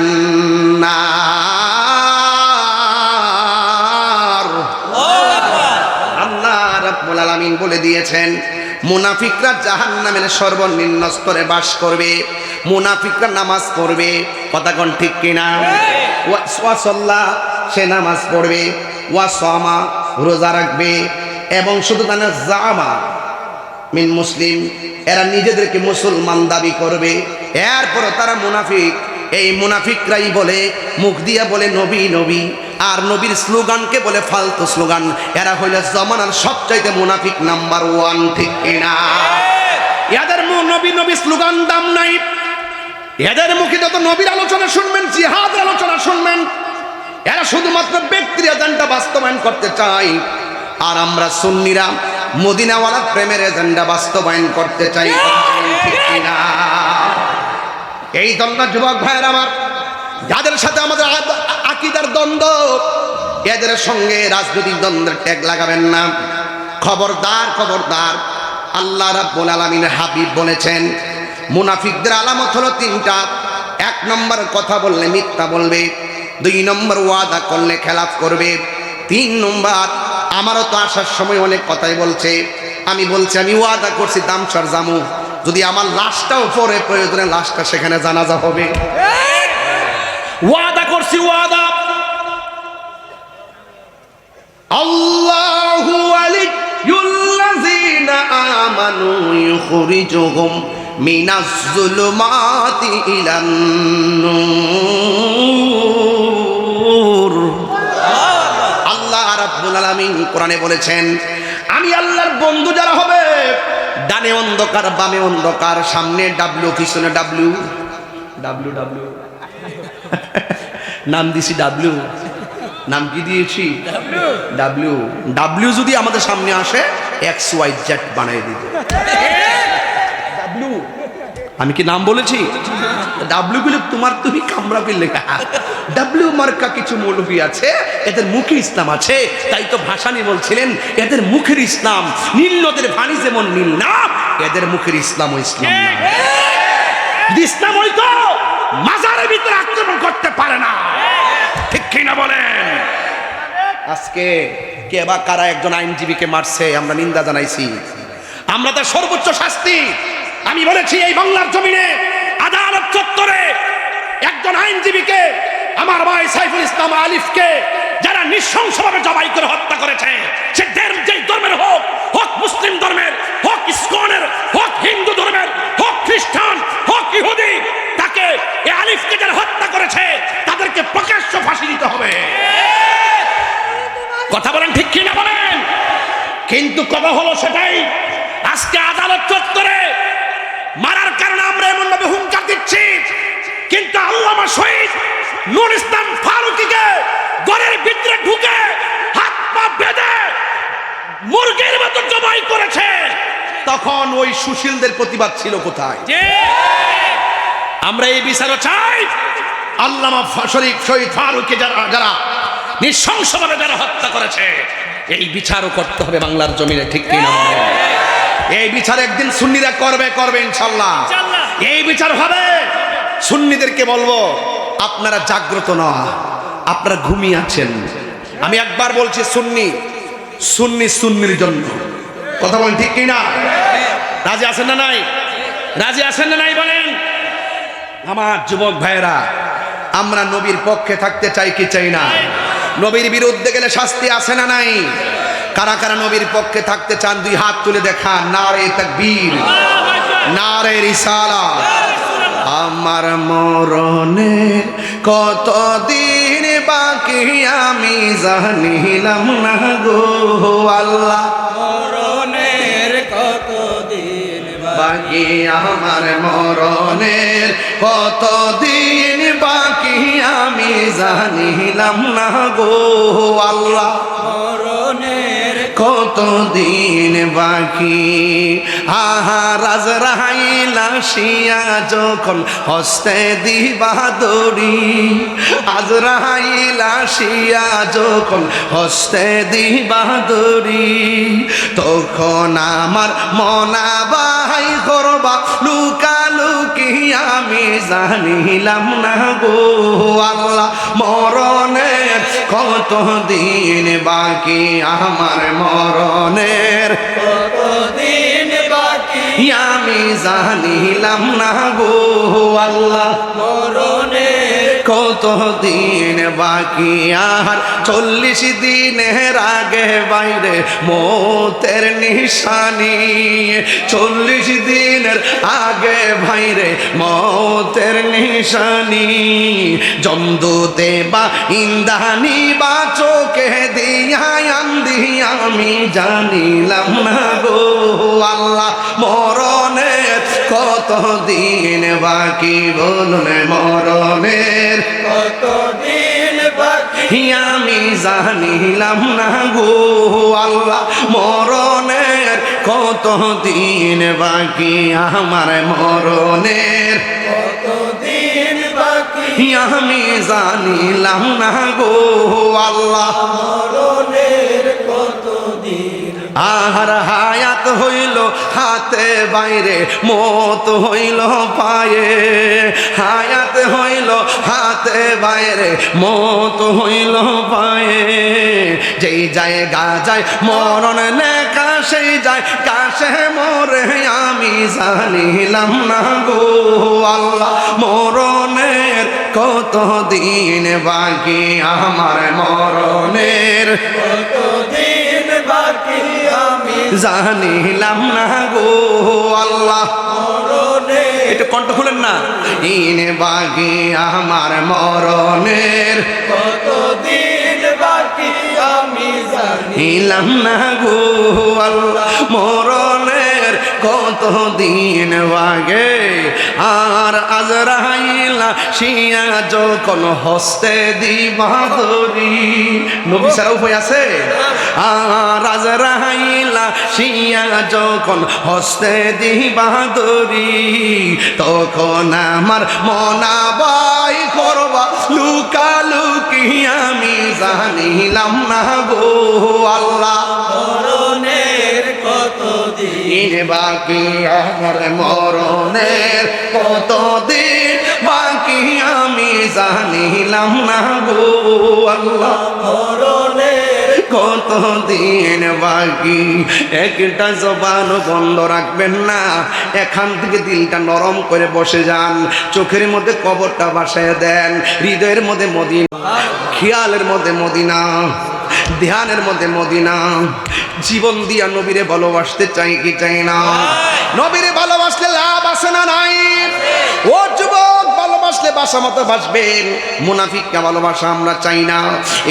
নার। আল্লাহ রাব্বুল আলামিন বলে দিয়েছেন মুনাফিকরা জাহান্নামের সর্বনিম্ন স্তরে বাস করবে। মুনাফিকরা নামাজ পড়বে, কথা কোন ঠিক কিনা? ওয়া সাল্লাহ, সে নামাজ পড়বে, ওয়া সামা, রোজা রাখবে, এবং শুধু তা না, জামা মিন মুসলিম, এরা নিজেদেরকে মুসলমান দাবি করবে, এরপরও তারা মুনাফিক। এই মুনাফিকরাই বলে, মুখ দিয়া বলে নবী নবী, আর নবীর স্লোগানকে বলে ফালতু স্লোগান। এরা হইলে জমানার সবচাইতে মুনাফিক নাম্বার 1, ঠিক কিনা? এদের নবী নবী স্লোগান দাম নাই। এদের মুখে যত নবীর আলোচনা শুনবেন, জিহাদের আলোচনা শুনবেন, এরা শুধুমাত্র ব্যক্তির এজেন্ডা বাস্তবায়ন করতে চায়। আর আমরা সুন্নিরা মদিনাওয়ালার প্রেমের এজেন্ডা বাস্তবায়ন করতে চাই, ঠিক কিনা? এই জন্য যুবক ভাইয়ের আমার, যাদের সাথে আমাদের আকীদার দ্বন্দ্ব, এদের সঙ্গে রাজনৈতিক দ্বন্দ্বের ট্যাগ লাগাবেন না। খবরদার, খবরদার। আল্লাহ রাব্বুল আলামিনের হাবিব বলেছেন মুনাফিকদের আলামত হলো 3টা। 1 নম্বর কথা বললে মিথ্যা বলবে, 2 নম্বর ওয়াদা করলে খেলাফ করবে, 3 নম্বর আমারও তো আসার সময় অনেক কথাই বলছে, আমি বলছি আমি ওয়াদা করছি দামসার জামু, যদি আমার লাশটাও পরে প্রয়োজনে লাশটা সেখানে জানাজা হবে। ওয়াদা করছি, ওয়াদা। আল্লাহু ওয়ালিয়ুল্লাযীনা আমানু ইউখরিজুহুম মিনাজ যুলুমাতি ইলান নূর। আল্লাহ রাব্বুল আলামিন কোরআনে বলেছেন আমি আল্লাহর বন্ধু যারা হবে, ডানে অন্ধকার, বামে অন্ধকার, সামনে ডাব্লিউ, পিছনে ডাব্লিউ। ডাব্লিউ ডাব্লিউ নাম দিছি ডাব্লিউ, নাম কি দিয়েছি ডাব্লিউ। ডাব্লিউ যদি আমাদের সামনে আসে XYZ বানাই দিব। ডাব্লিউ আমি কি নাম বলেছি? ডাব্লিউ গুলো তোমার তুমি কামরা পেলে। ডাব্লিউ মার্কা কিছু মৌলবী আছে, এদের মুখে ইসলাম আছে, তাই তো ভাসানী বলছিলেন এদের মুখের ইসলাম নীল নদের পানি যেমন নীল না, এদের মুখের ইসলাম ও ইসলাম না। যদি ইসলাম হইতো মাজারের ভিতরে আক্রমণ করতে পারে না, ঠিক কিনা বলেন? আজকে কে বা কারা একজন আইনজীবীকে মারছে, আমরা নিন্দা জানাইছি, আমরা তার সর্বোচ্চ শাস্তি। আমি বলেছি এই বাংলার জমিনে আদালত চত্বরে একজন আইনজীবীকে, আমার ভাই সাইফুল ইসলাম আলিফকে যারা নৃশংসভাবে জবাই করে হত্যা করেছে, সে যেই ধর্মের হোক, হোক মুসলিম ধর্মের, হোক ইসকনের, হোক হিন্দু ধর্মের, হোক খ্রিস্টান, হোক ইহুদি, তাকে এই আলিফকে যারা হত্যা করেছে তাদেরকে প্রকাশ্য ফাঁসি দিতে হবে। কথা বলেন ঠিক কিনা বলেন? কিন্তু কথা হলো সেটাই, আজকে আদালত চত্বরে মারার কারণে আমরা এমন ভাবে হুঙ্কার দিচ্ছি, কিন্তু আল্লামা শহীদ নূর ইসলাম ফারুকীকে ঘরের ভিতরে ঢুকে হাত পা বেঁধে মুরগির মতো জবাই করেছে, তখন ওই সুশীলদের প্রতিবাদ ছিল কোথায়? আমরা এই বিচারও চাই। আল্লামা শহীদ ফারুককে যারা নৃশংসভাবে যারা হত্যা করেছে, এই বিচারও করতে হবে বাংলার জমিনে, ঠিক কিনা? এই বিচার একদিন সুন্নিরা করবে ইনশাআল্লাহ। এই বিচার হবে। সুন্নিদেরকে বলবো, আপনারা জাগ্রত না, আপনারা ঘুমিয়ে আছেন। আমি একবার বলছি, সুন্নির জন্য কথা বলেন, ঠিক কিনা? রাজি আছেন না নাই? রাজি আছেন না নাই বলেন? আমার যুবক ভাইয়েরা, আমরা নবীর পক্ষে থাকতে চাই কি চাই না? নবীর বিরুদ্ধে গেলে শাস্তি আছে না নাই? কারা কারা নবীর পক্ষে থাকতে চান দুই হাত তুলে দেখান। নারে তাকবীর, নারে রিসালাত। আমার মরণের কতদিন বাকি আমি জানিলাম না গো আল্লাহ। মরণের কতদিন বাকি আমার মরণের কতদিন বাকি আমি জানিলাম না গো আল্লাহ। মরণের কতদিন বাকি আজরাইল আসিয়া যখন হস্তে দিবা দড়ি, আজরাইল আসিয়া যখন হস্তে দিবা দড়ি, তখন আমার মনাবাই করবা লুকালুকি আমি জানিলাম না গো আল্লাহ। মরণের কতদিন বাকি আমার মরণের কতদিন বাকি আমি জানিলাম না গো আল্লাহ। মরণের কতদিন বাকি আর 40 দিনের আগে বাইরে মৌতের নিশানি, 40 দিনের আগে বাইরে মৌতের নিশানি। জমদূতে বা ইন্দানি বা চোখে দিয়া আন্দি আমি জানিলাম না গো আল্লাহ। মরণের কতদিন বাকি বলুন, মরণের কতদিন বাকি আমি জানিলাম না গো আল্লাহ। মরণের কতদিন বাকি আমার মরণের কতদিন বাকি আমি জানিলাম না গো আল্লাহ। মরণের কতদিন আর হায়াত হইল হাতে বাইরে, মত হইল পায়ে। হায়াত হইল হাতে বাইরে, মত হইল পায়ে। যেই যায় গা যায় মরণ লেখা, সেই যায় কাছে মরে আমি জানিলাম না গো আল্লাহ। মরণের কতদিন বাকি আমার মরণের কতদিন বাকি আমি জানিলাম না গো আল্লাহ। মরণের একটু কণ্ঠ খুলেন না। ইন বাকি আমার মরণের কতদিন বাকি আমি জানিলাম না গো আল্লাহ। মরণের কতদিন বাগে আর আজরাইল শিয়া যখন হস্তে দিবা দড়ি। নবী ছাড়া উপায় আছে? আর আজরাইল শিয়া যখন হস্তে দিবা দড়ি, তখন আমার মনাবাই করবা লুকালুকি আমি জানিলাম না গো আল্লাহ। মরণের কতদিন বাকি আমার মরণের কতদিন বাকি আমি জানিলাম না গো আল্লাহ। মরণের কতদিন বাকি। একটা জবান বন্ধ রাখবেন না। এখান থেকে দিলটা নরম করে বসে যান। চোখের মধ্যে কবরটা বাসায় দেন, হৃদয়ের মধ্যে মদিনা, খেয়ালের মধ্যে মদিনা, ধ্যানের মধ্যে মদিনা। জীবন দিয়া নবীরে ভালোবাসতে চাই কি চাই না? নবীরে ভালোবাসলে লাভ আছে না নাই? ও যুবক, ভালোবাসলে বাসা মতো বাসবেন। মুনাফিককে ভালোবাসা আমরা চাই না।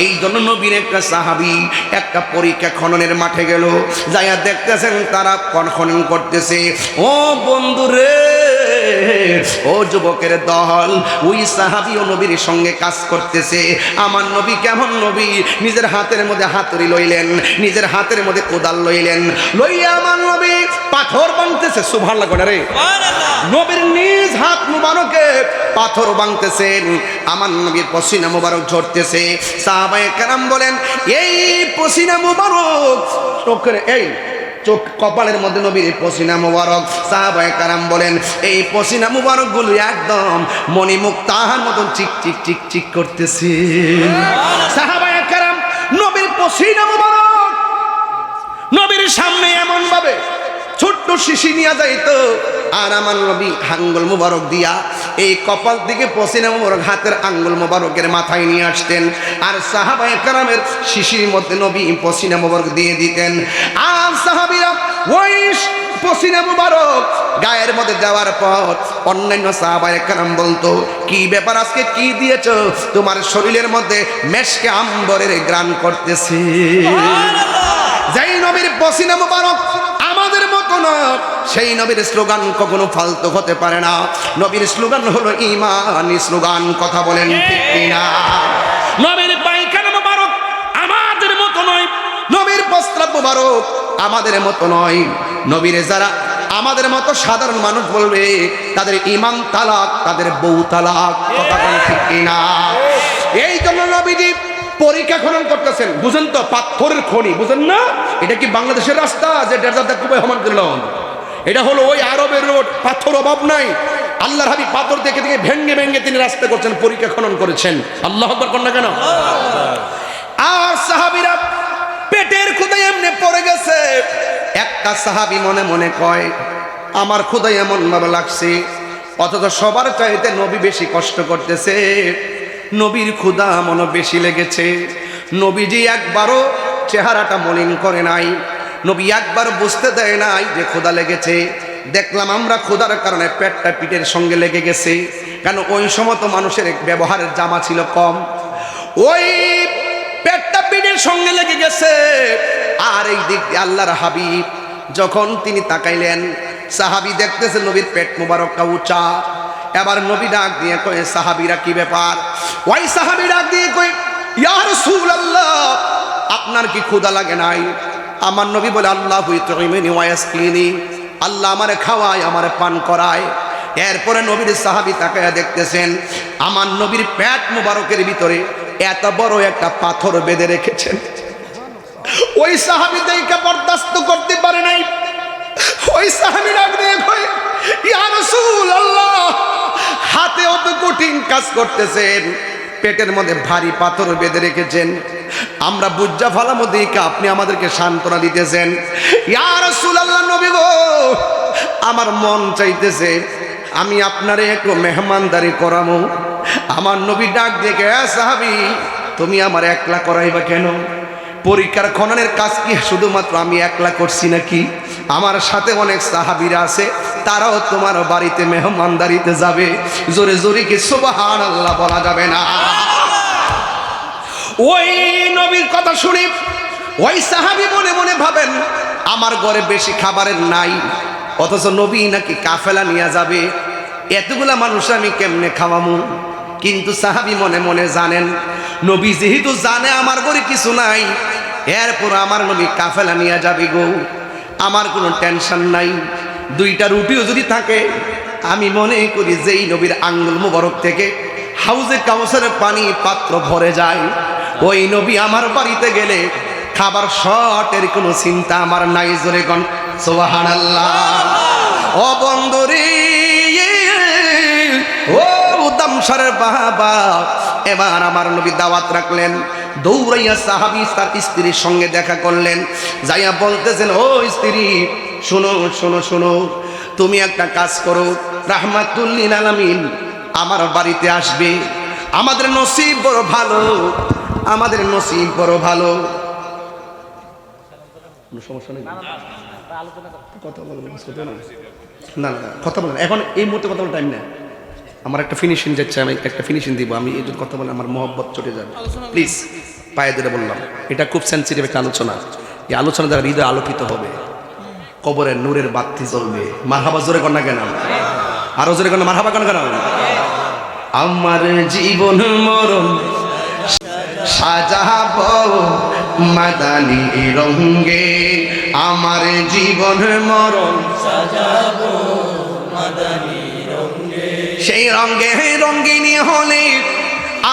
এই জন্য নবীর একটা সাহাবী একটা পরীক্ষা খননের মাঠে গেল, যাইয়া দেখতেছেন তারা খনন করতেছে। ও বন্ধু রে, ও যুবকের দল, ওই সাহাবী ও নবীর সঙ্গে কাজ করতেছে। আমার নবী কেমন নবী, নিজের হাতের মধ্যে হাতুড়ি লইলেন, নিজের হাতের মধ্যে কোদাল লইলেন, লইয়া আমার নবী পাথর ভাঙতেছে। সুবহানাল্লাহ রে, নবীর নিজ হাত মুবারকে পাথর ভাঙতেছেন, আমার নবীর পসিনা মুবারক ঝরতেছে। সাহাবায়ে কেরাম বলেন, এই পসিনা মুবারক চোখের চোখ কপালের মধ্যে নবীর পসিনা মুবারক। সাহাবায়ে কেরাম বলেন, এই পসিনা মুবারক গুলো একদম মণিমুক্তার মতন চিক চিক চিক চিক করতেছে। সাহাবায়ে কেরাম নবীর পসিনা মুবারক নবীর সামনে এমন ভাবে ছোট্ট শিশি নিয়ে যাইতো, আর আমার নবী আঙ্গুল মুবারক দিয়া এই কপাল দিকে পসিনা মুবারক হাতের আঙ্গুল মুবারকের মাথায় নিয়ে আসতেন, আর সাহাবায়ে কেরামের শিশির মধ্যে নবী পসিনা মুবারক দিয়ে দিতেন। আর সাহাবীরা ওই পসিনা মুবারক গায়ের মধ্যে দেওয়ার পর অন্যান্য সাহাবায়ে কেরাম বলতো, কি ব্যাপার, আজকে কি দিয়েছো? তোমার শরীরের মধ্যে মেশকে আম্বরের গ্রাণ করতেছে। যেই নবীর পসিনা মুবারক আমাদের মতো না, সেই নবীর স্লোগান কখনো ফালতু হতে পারে না। নবীর স্লোগান হলো ঈমানি স্লোগান। কথা বলেন ঠিক কিনা? নবীর পায়খানা মুবারক আমাদের মতো নয়, নবীর প্রস্রাব মুবারক আমাদের মতো নয়। নবীর যারা আমাদের মতো সাধারণ মানুষ বলবে, তাদের ইমান তালাক, তাদের বউ তালাক। কথা বলেন ঠিক কিনা? এই জন্য নবীজি পরীক্ষা খনন করতেছেন। বুঝেন তো, পাথরের খনি, বুঝেন না? এটা কি বাংলাদেশের রাস্তা যে ডেজার্ট কুবে হমান করলাম? এটা হলো ওই আরবের রোড, পাথর অভাব নাই। আল্লাহর হাবিব পাথর দেখে দেখে ভেঙ্গে ভেঙ্গে তিনি রাস্তা করছেন, পরীক্ষা খনন করেছেন। আল্লাহু আকবার কর না কেন? আর সাহাবীরা পেটের ক্ষুধায় এমনি পড়ে গেছে। একটা সাহাবী মনে মনে কয়, আমার ক্ষুধায় এমন ভাবে লাগছে, অথচ সবার চাইতে নবী বেশি কষ্ট করতেছে, নবীর ক্ষুধা মনে বেশি লেগেছে। নবীজি একবারও চেহারাটা মলিন করে নাই, নবী একবার বুঝতে দেয় নাই যে ক্ষুধা লেগেছে। দেখলাম আমরা ক্ষুধার কারণে পেটটা পিঠের সঙ্গে লেগে গেছে, কেন ওই সময় তো মানুষের ব্যবহারের জামা ছিল কম, ওই পেটটা পিঠের সঙ্গে লেগে গেছে। আর এই দিক দিয়ে আল্লাহর হাবিব যখন তিনি তাকাইলেন, সাহাবী দেখতেছে নবীর পেট মোবারকটা উঁচা। এবার নবী ডাক দিয়ে কয়ে, সাহাবীরা কি ব্যাপার? ওই সাহাবী ডাক দিয়ে কয়ে, ইয়া রাসূলুল্লাহ, আপনার কি ক্ষুধা লাগে নাই? আমার নবী বলে, আল্লাহু ইউতঈমুনি ওয়া ইয়াসকিনি, আল্লাহ আমারে খাওয়ায়, আমারে পান করায়। এরপরে নবীর সাহাবী তাকায়া দেখতেছেন আমার নবীর পেট মোবারকের ভিতরে এত বড় একটা পাথর বেঁধে রেখেছেন। ওই সাহাবী দেখে বরদাস্ত করতে পারে নাই। ওই সাহাবী ডাক দিয়ে কয়, ইয়া রাসূলুল্লাহ, হাতে অত কঠিন কাজ করতেছেন, পেটের মধ্যে ভারী পাথর বেঁধে রেখেছেন, আমরা বুঝা ফালামো দেখে আপনি আমাদেরকে সান্ত্বনা দিতেছেন। ইয়া রাসূলুল্লাহ, নবী গো, আমার মন চাইতেছে আমি আপনারে একটু মেহমানদারি করামো। আমার নবী ডাক দেখে, সাহাবী, তুমি আমার একলা করাইবা কেন? পরীক্ষার খননের কাজ কি শুধুমাত্র আমি একলা করছি নাকি? আমার সাথে অনেক সাহাবীরা আছে, তারাও তোমার বাড়িতে মেহমানদারিতে যাবে। জোরে জোরে কি সুবহানাল্লাহ বলা যাবে না? ওই নবীর কথা শুনে ওই সাহাবী মনে মনে ভাবেন, আমার ঘরে বেশি খাবারের নাই, অথচ নবী নাকি কাফেলা নিয়ে যাবে, এতগুলা মানুষ আমি কেমনে খাওয়ামু? কিন্তু সাহাবী মনে মনে জানেন, নবী যেহেতু জানে আমার ঘরে কিছু নাই, এরপর আমার নবী কাফেলা নিয়ে যাবে গো, আমার কোনো টেনশন নাই। দুইটা রুটিও যদি থাকে, আমি মনে করি যেই নবীর আঙ্গুল মোবারক থেকে হাউজে কাউসারের পানি পাত্র ভরে যায়, ওই নবী আমার বাড়িতে গেলে খাবার শর্টের কোনো চিন্তা আমার নাই। জোরে কোন সুবহানাল্লাহ। ও বন্ধুরে, ও দামসারের বাবা, এবার আমার নবী দাওয়াত রাখলেন। দৌড়াইয়া সাহাবী তার স্ত্রীর সঙ্গে দেখা করলেন, যাইয়া বলতেছেন, ও স্ত্রী, শোনো শোনো শোনো, তুমি একটা কাজ করো, রাহমাতুল লিল আলামিন আমার বাড়িতে আসবে। আমাদের নসিব বড় ভালো, আমাদের নসিব বড় ভালো। সমস্যা নেই, কথা বলবেন না, না কথা বলেন, এখন এই মুহূর্তে কথা বলার টাইম নেই। আমার একটা ফিনিশিং যাচ্ছে, আমি একটা ফিনিশিং দিব, আমি এই জন্য কথা বলে আমার মহব্বত চটে যাবে। প্লিজ পায়ে ধরে বললাম, এটা খুব সেন্সিটিভ একটা আলোচনা। এই আলোচনা দ্বারা হৃদয় আলোকিত হবে, কবরের নূরের বাতি জ্বলবে। মারহাবা জোরে কর না কেন? আরো জোরে কেন মারহাবা কেন কেন? আমার জীবন মরণ সাজাবো মাদানি রঙ্গে, আমার জীবন মরণ সাজাবো মাদানী রঙে। সেই রঙ্গে রঙ্গিনী হলে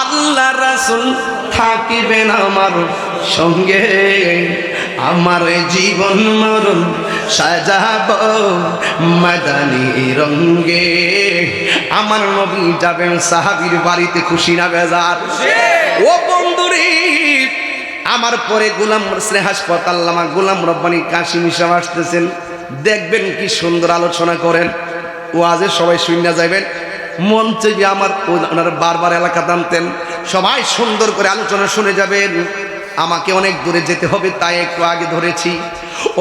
আল্লাহ রাসূল থাকিবেন আমার সঙ্গে, আমার জীবন মরণ সাজাবো মাদানি রঙ্গে। আমার নবী যাবেন সাহাবীর বাড়িতে, খুশি না বেজার? ও বন্ধুরে, আমার পরে গোলাম হাসপাতাল আমার গোলাম রব্বানী কাশিম সাহেব আসতেছেন, দেখবেন কি সুন্দর আলোচনা করেন। ওয়াজে সবাই শুনে যাবেন, মঞ্চে গিয়ে আমার ওনার বারবার এলাকা টানতেন, সবাই সুন্দর করে আলোচনা শুনে যাবেন। আমাকে অনেক দূরে যেতে হবে, তাই একটু আগে ধরেছি।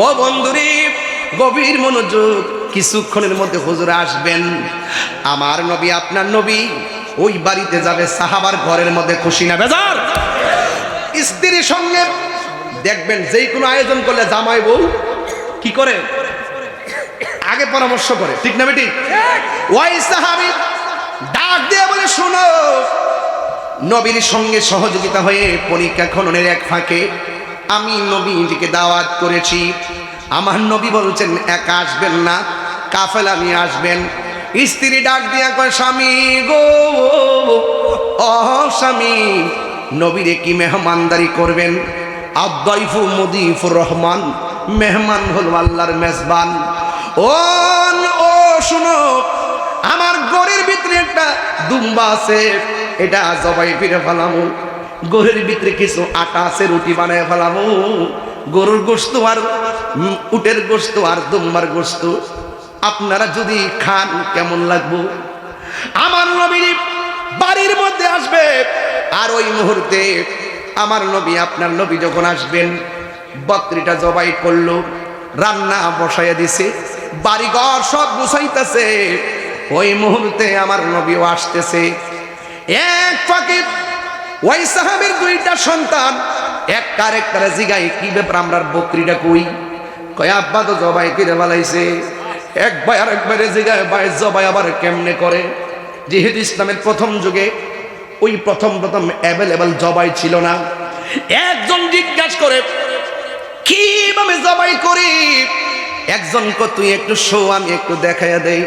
ও বন্ধুরে, গভীর মনোযোগ, কিছুক্ষণের মধ্যে হুজুর আসবেন। আমার নবী, আপনার নবী ওই বাড়িতে যাবে, সাহাবার ঘরের মধ্যে, খুশি না বেজার? স্ত্রীর সঙ্গে দেখবেন যেই কোনো আয়োজন করলে জামাই বউ কি করে? আগে পরামর্শ করে, ঠিক না বেটি? ওই সাহাবী ডাক দিয়ে বলে, শোনো, নবীর সঙ্গে সহযোগিতা হয়ে পরীক্ষা খননের এক ফাঁকে আমি নবীজিকে দাওয়াত করেছি। আমার নবী বলছেন একা আসবেন না, কাফেলা নিয়ে আসবেন। স্ত্রী ডাক দিয়া কয়, স্বামী গো, ও স্বামী, নবীরে কি মেহমানদারি করবেন? আদ-দাইফু মুদিফুর রহমান, মেহমান হল আল্লাহর মেজবান। ও শুনো, আমার গরের ভিতরে একটা দুম্বা আছে, এটা জবাই ফিরে ফেলামু। গরের ভিতরে কিছু আটা আছে, রুটি বানায় ফেলামু। গরুর গোশত আর উটের গোশত আর দুম্বার গোশত আপনারা যদি খান কেমন লাগবো? আমার নবী বাড়ির মধ্যে আসবে, আর ওই মুহূর্তে আমার নবী, আপনার নবী যখন আসবেন, বকরিটা জবাই করলো, রান্না বসাইয়া দিছে, বাড়িঘর সব গুছাইতেছে। ওই মুহূর্তে আমার নবীও আসতেছে। এক ফাঁকে ওই সাহাবীর দুইটা সন্তান একটা জিগাই, কি ব্যাপার, আমরার বকরিটা কই? কয় আব্বা তো জবাই করে ফেলাইছে। এক ভাই আর একবারে জিগায়, ভাই জবাই আবার কেমনে করে? যেহেতু ইসলামের প্রথম যুগে ওই প্রথম অ্যাভেলেবল জবাই ছিল না, একজন জিজ্ঞাসা করে কিভাবে জবাই করি? একজন কো তুই একটু শো, আমি একটু দেখাইয়া দেই।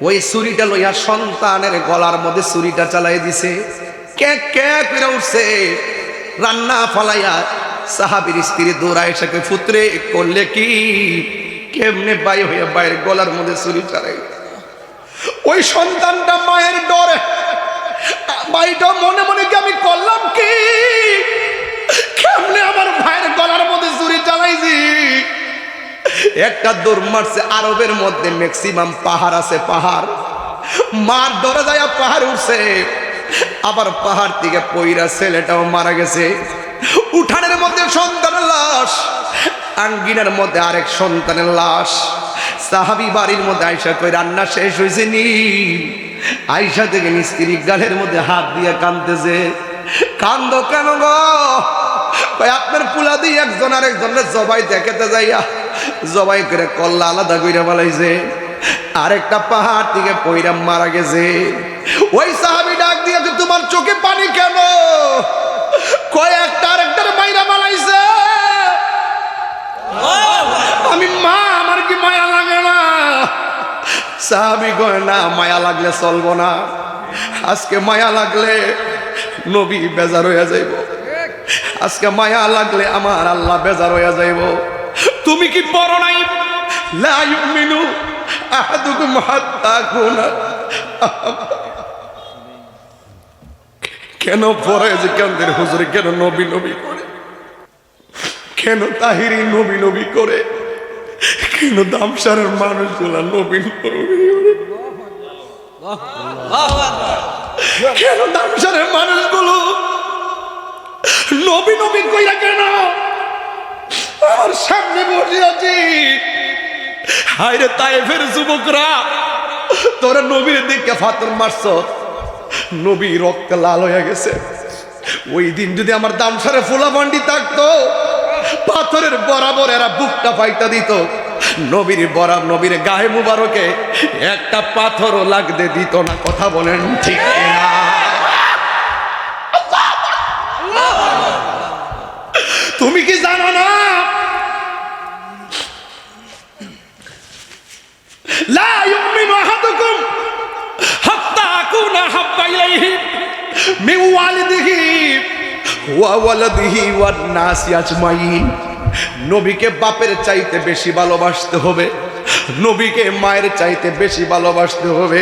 ওই ছুরিটা লইয়া সন্তানের গলার মধ্যে ছুরিটা চালাই দিছে, কে কে করে উঠছে। রান্না ফালাইয়া সাহাবীর স্ত্রী দৌড়ায় এসে, পুত্রে করলে কি? কেমনে বাই হইয়া বাইরের গলার মধ্যে ছুরি চালাই? ওই সন্তানটা মায়ের ডরে, ভাইটা মনে মনে কি আমি করলাম কি? কেমনে আমার ভাইয়ের গলার মধ্যে ছুরি চালাইছি? একটা দৌড় মারছে। আরবের মধ্যে ম্যাক্সিমাম পাহাড় আছে, পাহাড় মার ডরে যায়, পাহাড় উঠছে। আবার পাহাড় থেকে পইরা ছেলেটাও মারা গেছে। উঠানের মধ্যে সন্তানের লাশ, আঙ্গিনার মধ্যে আরেক সন্তানের লাশ। সাহাবী বাড়ির মধ্যে আয়সা কই, রান্না শেষ হয়েছে নি? আয়সা থেকে স্ত্রী গালের মধ্যে হাত দিয়ে কাঁদতেছে। কান্দ কেন গো? আপনার পুলা দিয়ে একজন আরেকজনের জবাই দেখাতে যাইয়া জবাই করে কল্লা আলাদা কইরা বলাইছে, আরেকটা পাহাড় থেকে পইরা মারা গেছে। ওই সাহাবী ডাক দিয়ে, তোমার চোখে পানি কেন? কয়েকটা আরেকটার মাইরা বানাইছে। আমি মা, আমার কি মায়া লাগে না? সাহাবী কয়, না, মায়া লাগলে চলবো না। আজকে মায়া লাগলে নবী বেজার হইয়া যাইব, আজকে মায়া লাগলে আমার আল্লাহ বেজার হইয়া যাইব। তুমি কি পড়ো নাই, লা ইউমিনু আহাদুকুম হাত্তা কুনা? কেন পড়ে যে কেন্দ্রের হুজুরে কেন নবী নবী করে? কেন তাহিরি নবী নবী করে? কেন দামসারের মানুষগুলা নবী নবী করে? কেন দামসারের মানুষগুলো নবী নবী কইরা কেন? আমার সামনে বসে আছি, হায়রে তায়েফের যুবকরা, তোরা নবীর দিকে ফাতর মারছ, নবী রক্ত লাল হয়ে গেছে। ওই দিন যদি আমার দামসারে ফোলা বান্ডি থাকতো, পাথরের বরাবর এরা বুকটা ফাইটা দিত। নবীর গায়ে মুবারকে একটা পাথরও লাগতে দিত না। কথা বলেন ঠিক কিনা? তুমি কি জানো না লা ইউমিনু আহাদুকুম হাত্তা আকুনা হাব্বা ইলাইহি মিন ওয়ালিদিহি ওয়া ওয়ালাদিহি ওয়ান নাসি আজমাইন। নবীকে বাপের চাইতে বেশি ভালোবাসতে হবে, নবীকে মায়ের চাইতে বেশি ভালোবাসতে হবে,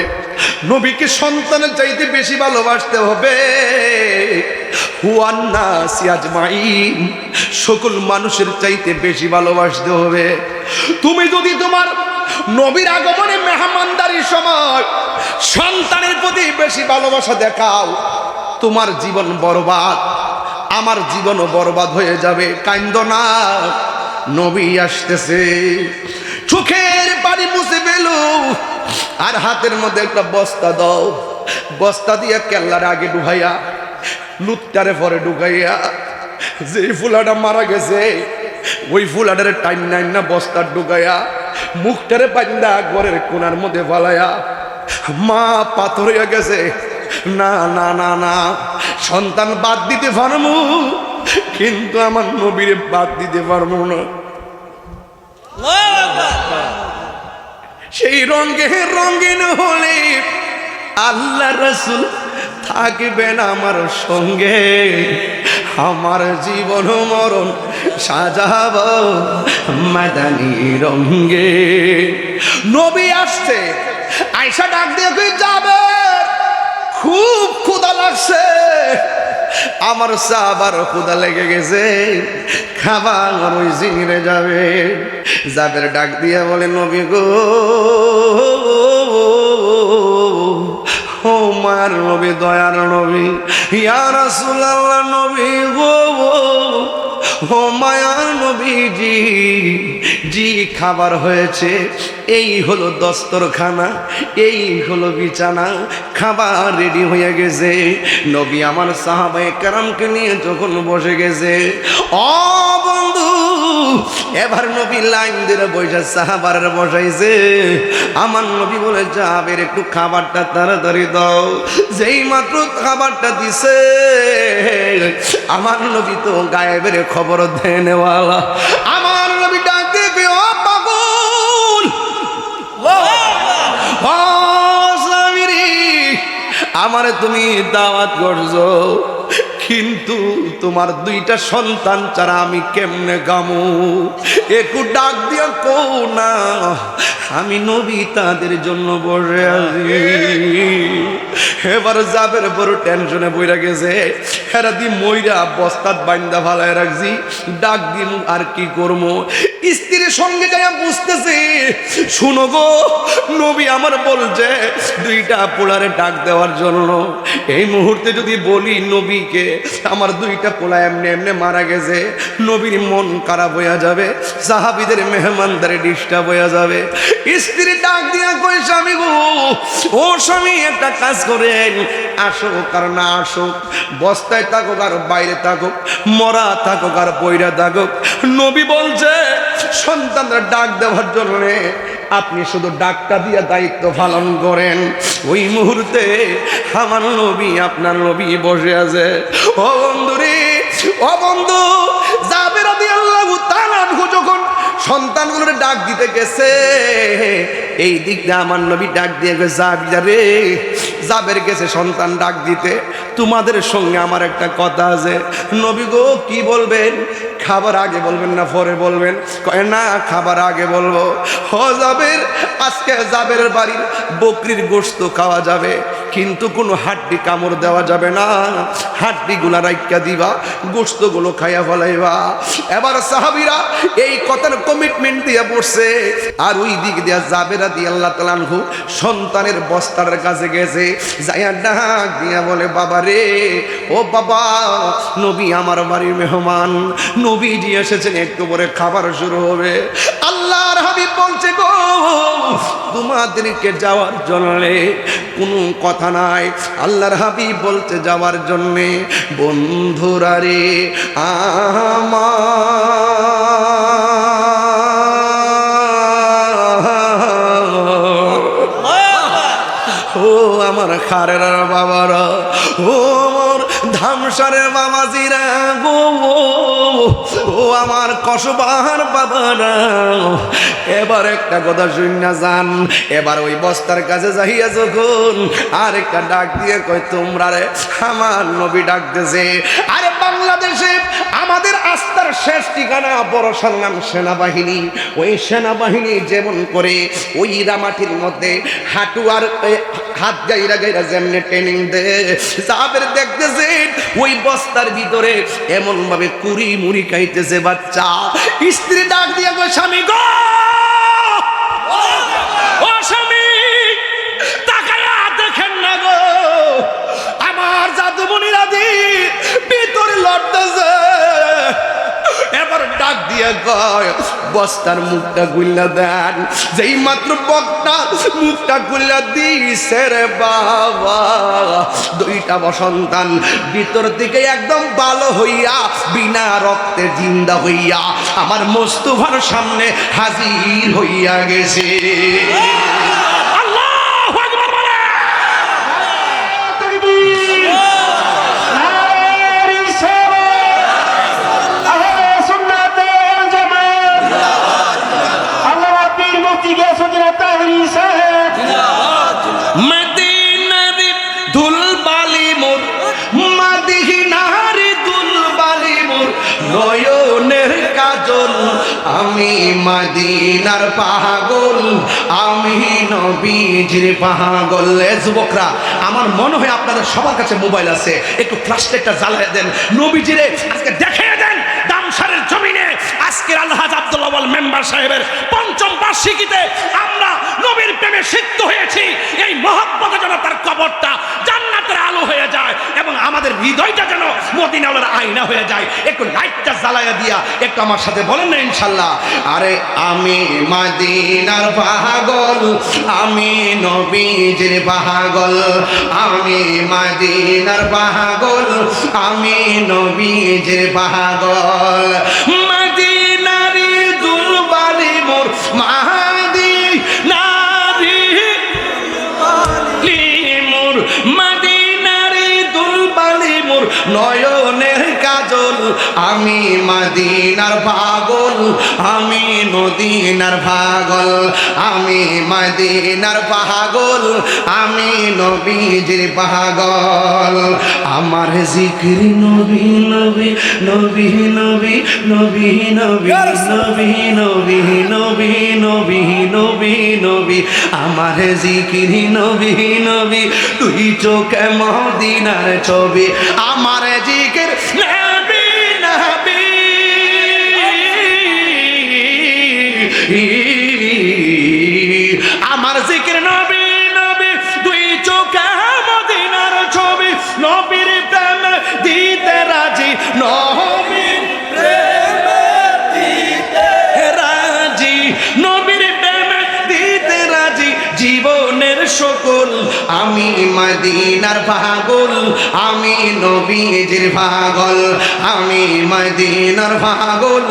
নবীকে সন্তানের চাইতে বেশি ভালোবাসতে হবে, ওয়ান নাসি আজমাইন, সকল মানুষের চাইতে বেশি ভালোবাসতে হবে। তুমি যদি তোমার নবীর আগমনে মেহমানদারির সময় সন্তানের প্রতি বেশি ভালোবাসা দেখাও, তোমার জীবন বরবাদ, আমার জীবনও বরবাদ হয়ে যাবে। কান্দো না, নবী আসতেছে। চোখের পানি মুছে ফেলো আর হাতের মধ্যে একটা বস্তা দাও, বস্তা দিয়ে কেল্লার আগে ঢুকাইয়া লুটটারে পরে ঢুকাইয়া যে ফুলাটা মারা গেছে ওই ফুলাটার টাইম নাইন না বস্তার ঢুকাইয়া মুখটারে পাইন্দা ঘরের কোনার মধ্যে ফালাইয়া, মা পাথর হইয়া গেছে, না না না না, সন্তান বাদ দিতে পারবো কিন্তু আমার নবীরে বাদ দিতে পারবো না। সেই রঙে রঙিন হলে আল্লাহ রাসূল থাকবেন আমার সঙ্গে, আমার জীবন মরণ সাজাব মাদানী রঙে। নবী আসছে, আয়েশা ডাক দিয়ে কই যাবে, খুব ক্ষুধা লাগছে, আমার সাহাবার ক্ষুধা লেগে গেছে, খাবার ওই জিনিরে যাবে। জাবের ডাক দিয়ে বলে নবী গো, ও মার নবী, দয়ার নবী, ইয়া রাসূলুল্লাহ নবী গো, ও মায়ার নবীজি, জি খাবার হয়েছে, এই হলো দস্তরখানা, এই হলো বিছানা, খাবার রেডি হয়ে গেছে। নবী আমার সাহাবায়ে কেরামকে নিয়ে যখন বসে গেছে, ও বন্ধু, এবার নবী লাইন ধরে বসে সাহাবার বসাইছে। আমার নবী বলে যাবের একটু খাবারটা তাড়াতাড়ি দাও। যেই মাত্র খাবারটা দিছে, আমার নবী তো গায়েবের খবর দেনেওয়ালা, আমার নবী ডাক দিবে, ও পাগল, ও স্বামীরি, আমারে তুমি দাওয়াত করছো, কিন্তু তোমার দুইটা সন্তান ছাড়া আমি কেমনে গামু? একটু ডাক দিয়া কও না, আমি নবী তাদের জন্য বসে আছি। এবার জাবের বড় টেনশনে বইরা গেছে, হেরা দি মইরা বস্তাত বাইন্দা ফালায় রাখছি, ডাক দিম আর কি করবো। স্ত্রীর সঙ্গে যাইয়া বুঝতেছে, শুনো গো, নবী আমার বলছে দুইটা পোলারে ডাক দেওয়ার জন্য। এই মুহূর্তে যদি বলি নবীকে আমার দুইটা পোলা এমনি এমনি মারা গেছে, নবীর মন খারাপ হয়ে যাবে, সাহাবীদের মেহমানদারে ডিস্টার্ব হয়ে যাবে। স্ত্রী ডাক দিয়া কই, স্বামী গো, ও স্বামী, একটা কাজ করেন, আসো কার না আসো, বস্তায় থাকুক আর বাইরে থাকুক, মরা থাকুক আর বইরা থাকুক, নবী বলছে সন্তানরা ডাক দেওয়ার জন্য, আপনি শুধু ডাকটা দিয়ে দায়িত্ব পালন করেন। ওই মুহূর্তে আমার নবী, আপনার নবী বসে আছে। ও বন্ধু রে, ও বন্ধু, জাবের রাদিয়াল্লাহু তাআলা আনহু যখন সন্তানগুলোরে ডাক দিতে গেছে, এই দিক দিয়ে আমার নবী ডাক দিয়ে গেছে, জাবির রে, জাবের গেছে সন্তান ডাক দিতে, তোমাদের সঙ্গে আমার একটা কথা আছে। নবী গো, কি বলবেন? খাবার আগে বলবেন না পরে বলবেন? কয় না, খাবার আগে বলবো। ও জাবের, আজকে জাবের বাড়ির বকরির গোশত খাওয়া যাবে, কিন্তু কোনো হাড্ডি কামড় দেওয়া যাবে না, হাড্ডিগুলা রাইখা দিবা, গোশতগুলো খাইয়া ফলাইবা। এবার সাহাবীরা এই কথার কমিটমেন্ট দিয়ে বসছে। আর ওই দিক দিয়া জাবের রাদিয়াল্লাহু তাআলা আনহু সন্তানের বস্তার কাছে গেছে, যাইয়া ডাক দিয়া বলে, বাবা রে, ও বাবা, নবী আমার বাড়ির মেহমান, নবীজি এসেছেন, একটু পরে খাবার শুরু হবে। আল্লাহর হাবিব বলছে গো, তোমাদেরকে যাওয়ার জন্য কোনো কথা নাই। আল্লাহর হাবিব বলতে যাওয়ার জন্য, বন্ধুরা রে আমার, আমার খারের বাবারা, ও আমার ধামসারের বাবাজিরা গো, ও আমার কসবার বাবারা, এবার একটা কথা শুন যান। এবার ওই বস্তার কাছে যাইয়া যখন আরেকটা ডাক দিয়ে কয়, তোমরা রে আমার নবী ডাকতেছে। আরে বাংলাদেশে আমাদের আস্থার শেষ ঠিকানা বড়সার নাম সেনাবাহিনী। ওই সেনাবাহিনী যেমন করে ওই রামাটির মধ্যে হাঁটু আর হাত গাইরা গাইরা যেমনি ট্রেনিং দেয়, সাহাবের দেখতেছে ওই বস্তার ভিতরে এমন ভাবে কুড়ি মুড়ি খাইতেছে বাচ্চা। স্ত্রী ডাক দিয়ে গো, স্বামী গো, ও স্বামী, তাকায়া দেখেন না গো, আমার জাদুমণিরা দি ভিতরে লড়তেছে। এবার ডাক দিয়ে কয়, বস্তার মুখটা গুল্লা দেন। যেই মাত্র বক্তা মুখটা গুল্লা দিছে রে বাবা, দুইটা সন্তান ভিতর থেকে একদম ভালো হইয়া বিনা রক্তে জিন্দা হইয়া আমার মোস্তফার সামনে হাজির হইয়া গেছে। আল্লাহু আকবার বলে। মদিনারি দুলবালি মোর, মদিনারি দুলবালি মোর, নয়নের কাজল, আমি মদিনার পাগল, আমি নবীজির পাগল। যুবকরা, আমার মনে হয় আপনাদের সবার কাছে মোবাইল আছে, একটু ফ্ল্যাশলাইটটা জ্বালিয়ে দেন, নবীজিরে আজকে দেখিয়ে দেন। দামসারের জমিনে আজকের আলহাজ আব্দুল আউয়াল মেম্বার সাহেবের ৫ম বার্ষিকীতে আমরা নবীর প্রেমে সিক্ত হয়েছি। এই মহব্বতে যেন তার কবরটা জান্নাতের আলো হয়ে যায় এবং আমাদের হৃদয়টা যেন মদিনাওয়ালার আয়না হয়ে যায়। একটু লাইটটা জ্বালায়া দিয়া একটু আমার সাথে বলেন না ইনশাল্লাহ। আরে আমি মদিনার পাগল, আমি নবীজির পাগল, আমি মদিনার পাগল, আমি নবীজির পাগল। মদিনারি দুলবালি মোর, মদিনারি মোর, মদিনারি দুলবালি মোর, নয়নের কাজল, আমি মদিনার পাগল, আমি মদিনার পাগল, আমি মদিনার পাগল, আমি নবীজির পাগল। আমার জিকির নবী নবী নবী নবী নবী নবী নবী নবী নবী নবী নবী নবী, আমার জিকির নবী নবী, তুই চোখে মদিনার ছবি, আমার জিকির নবী নবী, আমার জিকির নবী নবী, তুই চোখে মদিনার ছবি, নবীর প্রেম দিতে রাজি, নবীর প্রেম দিতে রাজি, নবীর প্রেম দিতে রাজি, জীবনের সকল, আমি মদিনার পাগল, আমি নবীজির পাগল, আমি মদিনার পাগল,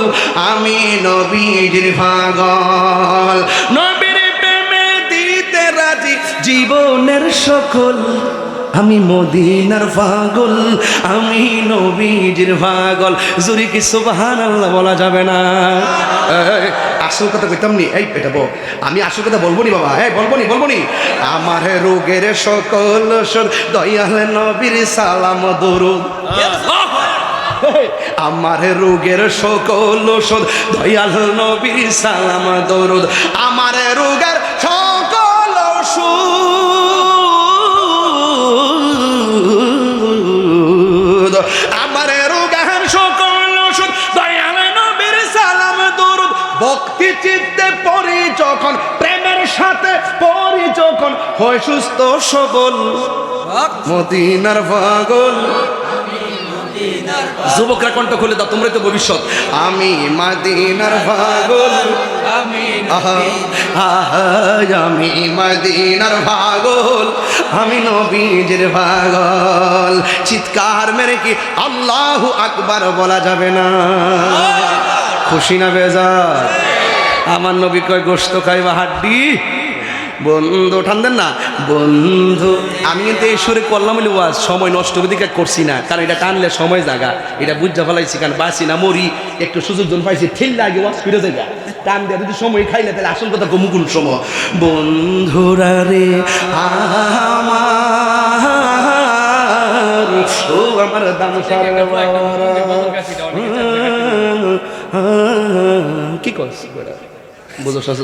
আমি নবীজির পাগল, নবীর প্রেমে দিতে রাজি, জীবনের সকল, আমি মদিনার পাগল, আমি নবীজির পাগল। জোরে কি সুবহানাল্লাহ বলা যাবে না? আসল কথা কইতাম নি, এই এটা বল, আমি আসল কথা বলবো নি বাবা, এই বলবো নি। আমার রোগের সকল ওষুধ দয়াল নবীর সালাম দরুদ, আমার রোগের সকল ওষুধ দয়াল নবীর সালাম দরুদ, আমার রোগের সকল ওষুধ, আমার রোগের সকল ওষুধ দয়াল নবীর সালাম দরুদ। ভক্তি চিত্তে পড়ি যখন, প্রেমের সাথে পড়ি যখন, হয় সুস্থ সবল, মদিনার পাগল। যুবকরা কণ্ঠ খুলে দাও, তোমরাই তো ভবিষ্যৎ। আমি মদিনার পাগল, আমি আমি মদিনার পাগল, আমি নবীজির পাগল। চিৎকার মেরে কি আল্লাহু আকবার বলা যাবে না? খুশি না বেজার? আমার নবী কয় গোশত খাইবা হাড্ডি, বন্ধু ঠান্দেন না বন্ধু। আমি কিন্তু এই সুরে করলাম বলে ওয়াজ, সময় নষ্ট দিকে করছি না, কারণ এটা টানলে সময় জাগা, এটা বুঝা ফেলাইছি, কারণ বাঁচি না মরি, একটু সুযোগ জন পাইছি, ঠেল লাগে ওয়াজ ফিরে জায়গা টান দিয়ে যদি সময় খাইলে তাহলে আসল কথা কমুকুন সময়। বন্ধুরা রে আমার, ও আমার দাম কি করছি বুঝো শাশু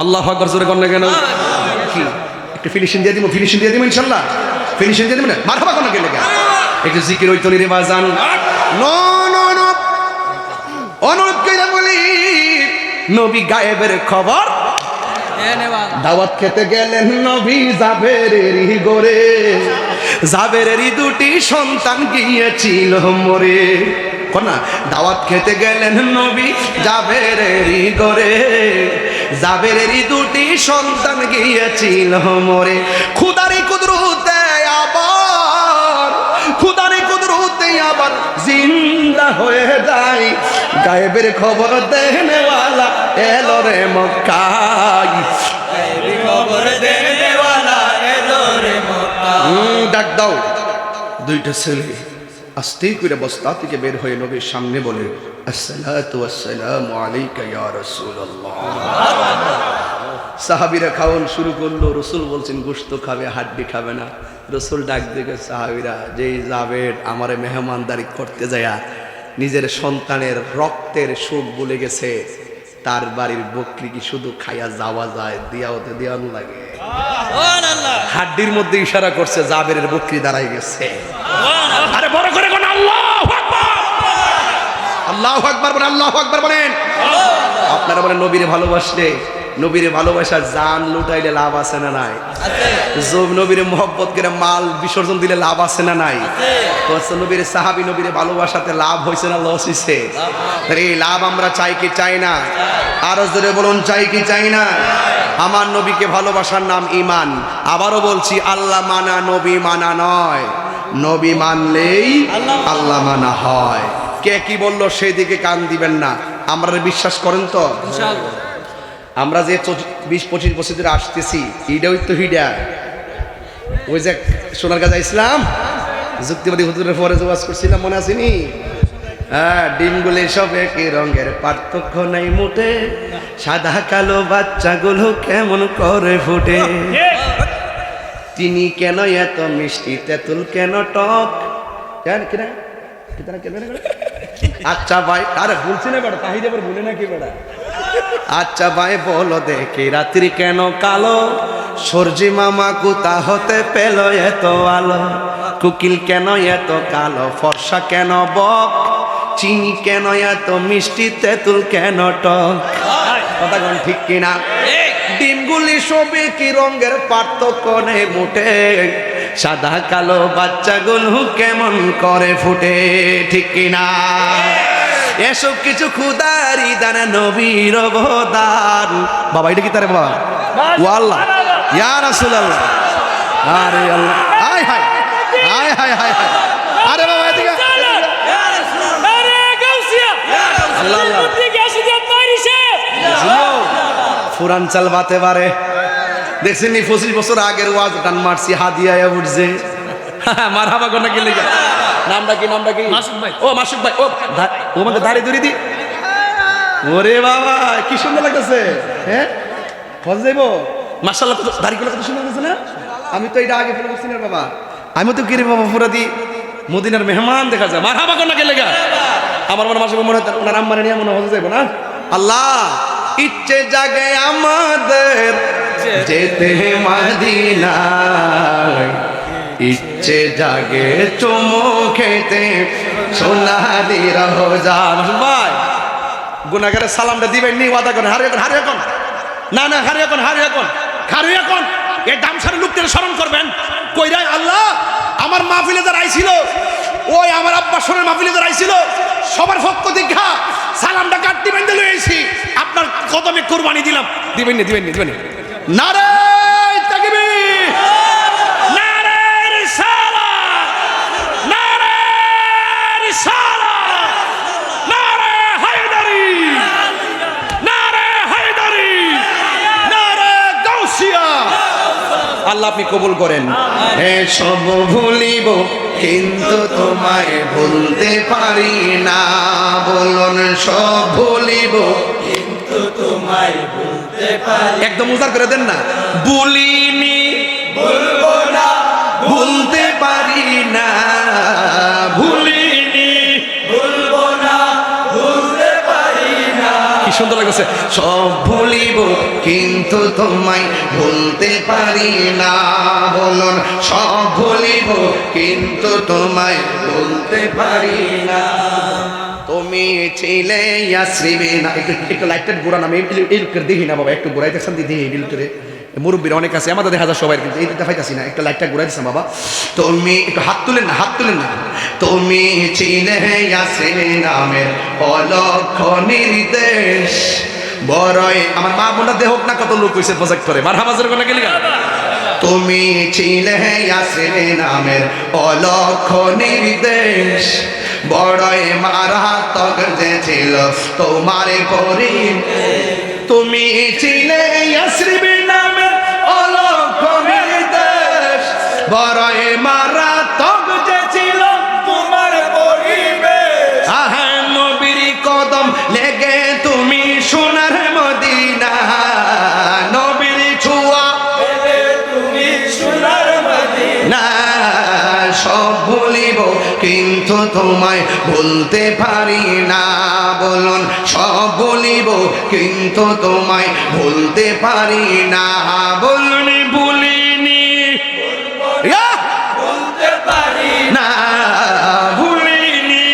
আল্লাহ আকবার জোরে কর না কেন? কি একটু ফিনিশিং দিয়ে দিব, ফিনিশিং দিয়ে দিব ইনশাআল্লাহ, ফিনিশিং দিয়ে দিব না, মারহাবা কোন গেলে একটু জিকির হইতো নি রে বাজান। নো নো নো, অনুরোধ কইরা বলি, নবী গায়েবের খবর দাওয়াত খেতে গেলেন নবী জাবেরেরই গোরে, জাবেরেরই দুটি সন্তান গিয়েছিল মরে। না দাওয়াত খেতে গেলেন নবী জাবেরেরই গোরে, জাবেরেরই দুটি সন্তান গিয়েছিল মরে। খুদারি কুদরতে আবার, খুদারি কুদরতে আবার জিন্দা হয়ে যায়, গায়েবের খবর দেনেওয়ালা এলো রে মক্কায়, গায়েবী খবর দেনেওয়ালা এলো রে মক্কায়। ডাক দাও। দুইটা ছেলে আস্তেই করে বস্তা থেকে বের হয়ে নবীর সামনে বলে, আসসালাতু ওয়াসসালামু আলাইকা ইয়া রাসূলুল্লাহ। সাহাবীরা খাওয়ান শুরু করলো, রসুল বলছেন গোশত খাবে, হাড্ডি খাবে না। রসুল ডাক দিকে সাহাবীরা, যেই জাবের আমারে মেহমানদারি করতে যায়া নিজের সন্তানের রক্তের সুখ ভুলে গেছে, তার বাড়ির বকরি কি শুধু খাইয়া যাওয়া যায়, দিয়াওতে দিয়ানো লাগে। হাড্ডির মধ্যে ইশারা করছে জাবেরের বকরি দাঁড়াই গেছে। আরে বড় করে কোন আল্লাহু আকবার, আল্লাহু আকবার বলেন, আল্লাহু আকবার বলেন। আপনারা বলেন নবীরে ভালোবাসলে, নবীরে ভালোবাসার জান লুটাইলে লাভ আছে না নাই? নবীরে মোহব্বত করে মাল বিসর্জন দিলে লাভ আছে না নাই? তো নবীরে সাহাবী নবীরে ভালোবাসাতে লাভ হয়েছে না লস হয়েছে? এই লাভ আমরা চাই কি চাই না? আরো জোরে বলুন, চাই কি চাই না? আমার নবীকে ভালোবাসার নাম ঈমান। আবারও বলছি, আল্লাহ মানা নবী মানা নয়, নবী মানলেই আল্লাহ মানা হয়। কে কি বললো সেই দিকে কান দিবেন না। আমরা বিশ্বাস করেন তো? আমরা যে 20-25 বছর ধরে আসতেছি, ইডাই তো হিডা ওই যে সোনার গাজা ইসলাম যুক্তিবাদী হুজুরের পরে যে ওয়াজ করছিলাম মনে আসেনি? হ্যাঁ, ডিমগুলি সব একই রঙের, পার্থক্য নাই মোটে, সাদা কালো বাচ্চাগুলো কেমন করে ফুটে, তিনি কেন এত মিষ্টি, তেঁতুল কেন টক, কিনা আচ্ছা ভাই, আরে বলছি না বেটা, তাহিরে আবার বলে নাকি বেটা। আচ্ছা ভাই বলো দেখি, রাত্রি কেন কালো, সূর্যি মামা কোথা হতে পেল এত আলো, কুকিল কেন এত কালো, ফর্সা কেন বক, চিনি কেন এত মিষ্টি, তেঁতুল কেন টক, কথা কোন ঠিক কিনা? ডিমগুলি সবে কি রঙের, পার্থক্য নেই মোটে, সাদা কালো বাচ্চাগুলো কেমন করে ফুটে, ঠিক কিনা? এসব কিছু খুদারি দানা নবীর অবদান। বাবা এটা কি তারে বাবা? ও আল্লাহ, ইয়া রাসূলুল্লাহ, আরে আল্লাহ, হায় হায় হায় হায় হায় হায়, আরে বাবা এদিকে, আরে গাউসিয়া, আল্লাহ আল্লাহ, মুদ্দি গ্যাস দিয়ে তৈরি সে ফুরান চাল বাতে পারে। দেখছেন নি 25 বছর আগের ওয়াজ টান মারছি, হাদিয়া উঠছে, মারহাবা কোন কি লিখা, নামটা কি, নামটা কি? মাসুক ভাই। ও মাসুক ভাই, ও তোমাকে দাড়ি ধরি দি। ওরে বাবা কি সুন্দর লাগতেছে, হ্যাঁ হজ যাইবো মাশাআল্লাহ, দাড়িগুলো কত সুন্দর লাগতেছে না? আমি তো এটা আগে ফলো করছি না বাবা, আমি তো কিরে বাবা পুরা দি মদিনার মেহমান দেখা যায়। মারহাবা কোন কি লেগা? আমার মনে মাসুক মনে হয় ওনার আম্মারে নিয়ে মনে হজ যাইবো না। আল্লাহ ইচ্ছে জাগে আমাদের যেতে মদিনায়, ইচ্ছে জাগে চুমু খেতে সোনালি রোজা। ভাই গুনাহগারের সালামটা দিবেন নি, ওয়াদা করেন, হারিয়ে কোন, হারিয়ে কোন, না না হারিয়ে কোন, হারিয়ে কোন, হারিয়ে কোন, এই দামসারের লোকদের স্মরণ করবেন। কইরাই আল্লাহ আমার মাহফিলে যারা আইছিল, ওই আমার আব্বা সোনার মাহফিলে যারা আইছিল, সবার পক্ষ থেকে সালামটা কাটতে বেঁধে লইছি, আপনার কদমে কুরবানি দিলাম। দিবেন নি, দিবেন নি, দিবেন নি। নারে তাকবীর, নারে রিসালাত, নারে রিসালাত, নারে হায়দারি, নারে হায়দারি, আল্লাহ আপনি কবুল করেন। সব ভুলিব কিন্তু তোমায় ভুলতে পারি না, বলুন সব ভুলিব কিন্তু তোমায় ভুলতে পারি একদম উজাড় করে দেন না, ভুলিনি ভুলবো না ভুলতে পারি না, ভুলিনি ভুলবো না ভুলতে পারি না কি সুন্দর লাগছে, সব ভুলিব কিন্তু তোমায় ভুলতে পারি না, বলুন সব ভুলিব কিন্তু তোমায় ভুলতে পারি না। তুমি ছিলে ইয়াসরিবিনা, একটু লাইটটা ঘোরান, আমি এই লোকের দেখি না বাবা, একটু ঘোরাই দেখছেন দিদি এই লোকের মুরব্বীরা অনেক আছে, আমাদের দেখা যায় সবাই, কিন্তু এই দেখাইতেছি না, একটা লাইটটা ঘুরাই দিচ্ছেন বাবা। তুমি একটু হাত তুলেন না, হাত তুলেন না। তুমি ছিলে ইয়াসরিন নামের অলক্ষ নির্দেশ, বড়ই আমার মা বোনটা দেহ না কত লোক হয়েছে প্রজেক্ট করে মার হামাজের কোনা গেলি গা। তুমি ছিলে ইয়াসরিন নামের অলক্ষ নির্দেশ, বড়ই মারাত্মক যে ছিল তোমার পরিবেশ। তুমি ছিলে ইয়াসরিন নামের অলক্ষ নির্দেশ, বড়ই মারাত্মক যে ছিল তোমার পরিবেশ আহা নবীর কদম লেগে তুমি সোনার মদিনা, নবীর ছোঁয়া পেলে তুমি সোনার মদিনা না, সব ভুলিব কিন্তু তোমায় ভুলতে পারি না, বলুন সব ভুলিব কিন্তু তোমায় ভুলতে পারি না, বলুন ভুলিনি ভুলতে পারি না, ভুলিনি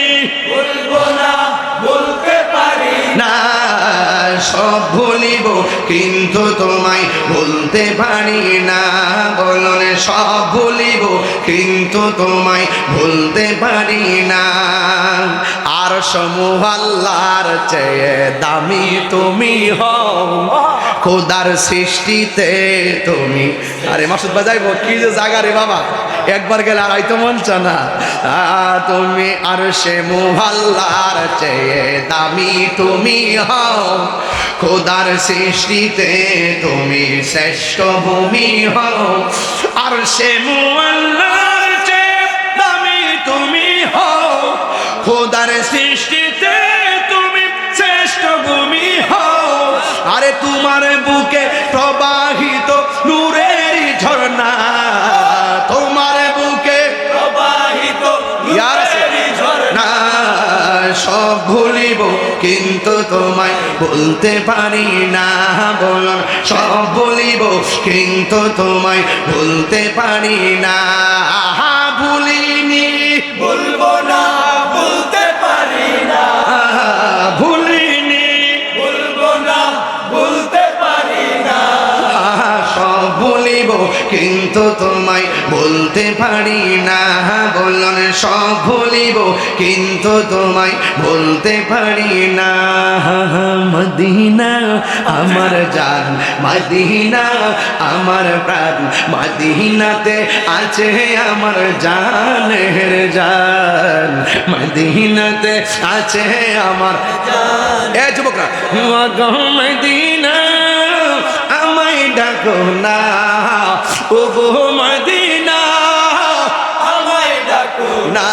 ভুলবো না ভুলতে পারি না, সব ভুলিব কিন্তু তোমায় ভুলতে পারি না, বলুন সব ভুলিব কিন্তু তোমায় ভুলতে পারি না। আর সমূহ আল্লাহর চেয়ে দামি তুমি হও, খোদার সৃষ্টিতে তুমি, আরে মাসুদ বাজাইব কি যে জায়গা রে বাবা, একবার গেলে আর আইতো মন চায় না। তুমি আর সে মুহাল্লার চেয়ে দামি তুমি হও, খোদার সৃষ্টিতে তুমি শ্রেষ্ঠ ভূমি হও, আর সে মুহাল্লার চেয়ে দামি তুমি হও, খোদার সৃষ্টিতে তুমি শ্রেষ্ঠ ভূমি হও। আরে তোমার বুকে প্রবাহিত নূরের ঝর্ণা, তোমার বুকে প্রবাহিত নূরের ঝর্ণা, সব ভুলিব কিন্তু তোমায় বলতে পারি না, বলুন সব ভুলিব কিন্তু তোমায় বলতে পারি না, ভুলিনি ভুলবো না ভুলতে পারি না ভুলিনি ভুলবো না ভুলতে পারি না সব ভুলিব কিন্তু তোমায় বলতে পারি না, বলুন সব ভুলিব কিন্তু তোমায় বলতে পারি না। মদিনা আমার জান, মদিনা আমার প্রাণ, মদিনাতে আছে আমার জানের জান, মদিনাতে আছে আমার জান। এ যুবকরা, মদিনা আমায় ডাকো না, ও গো মদিনা আমায় ডাকো না,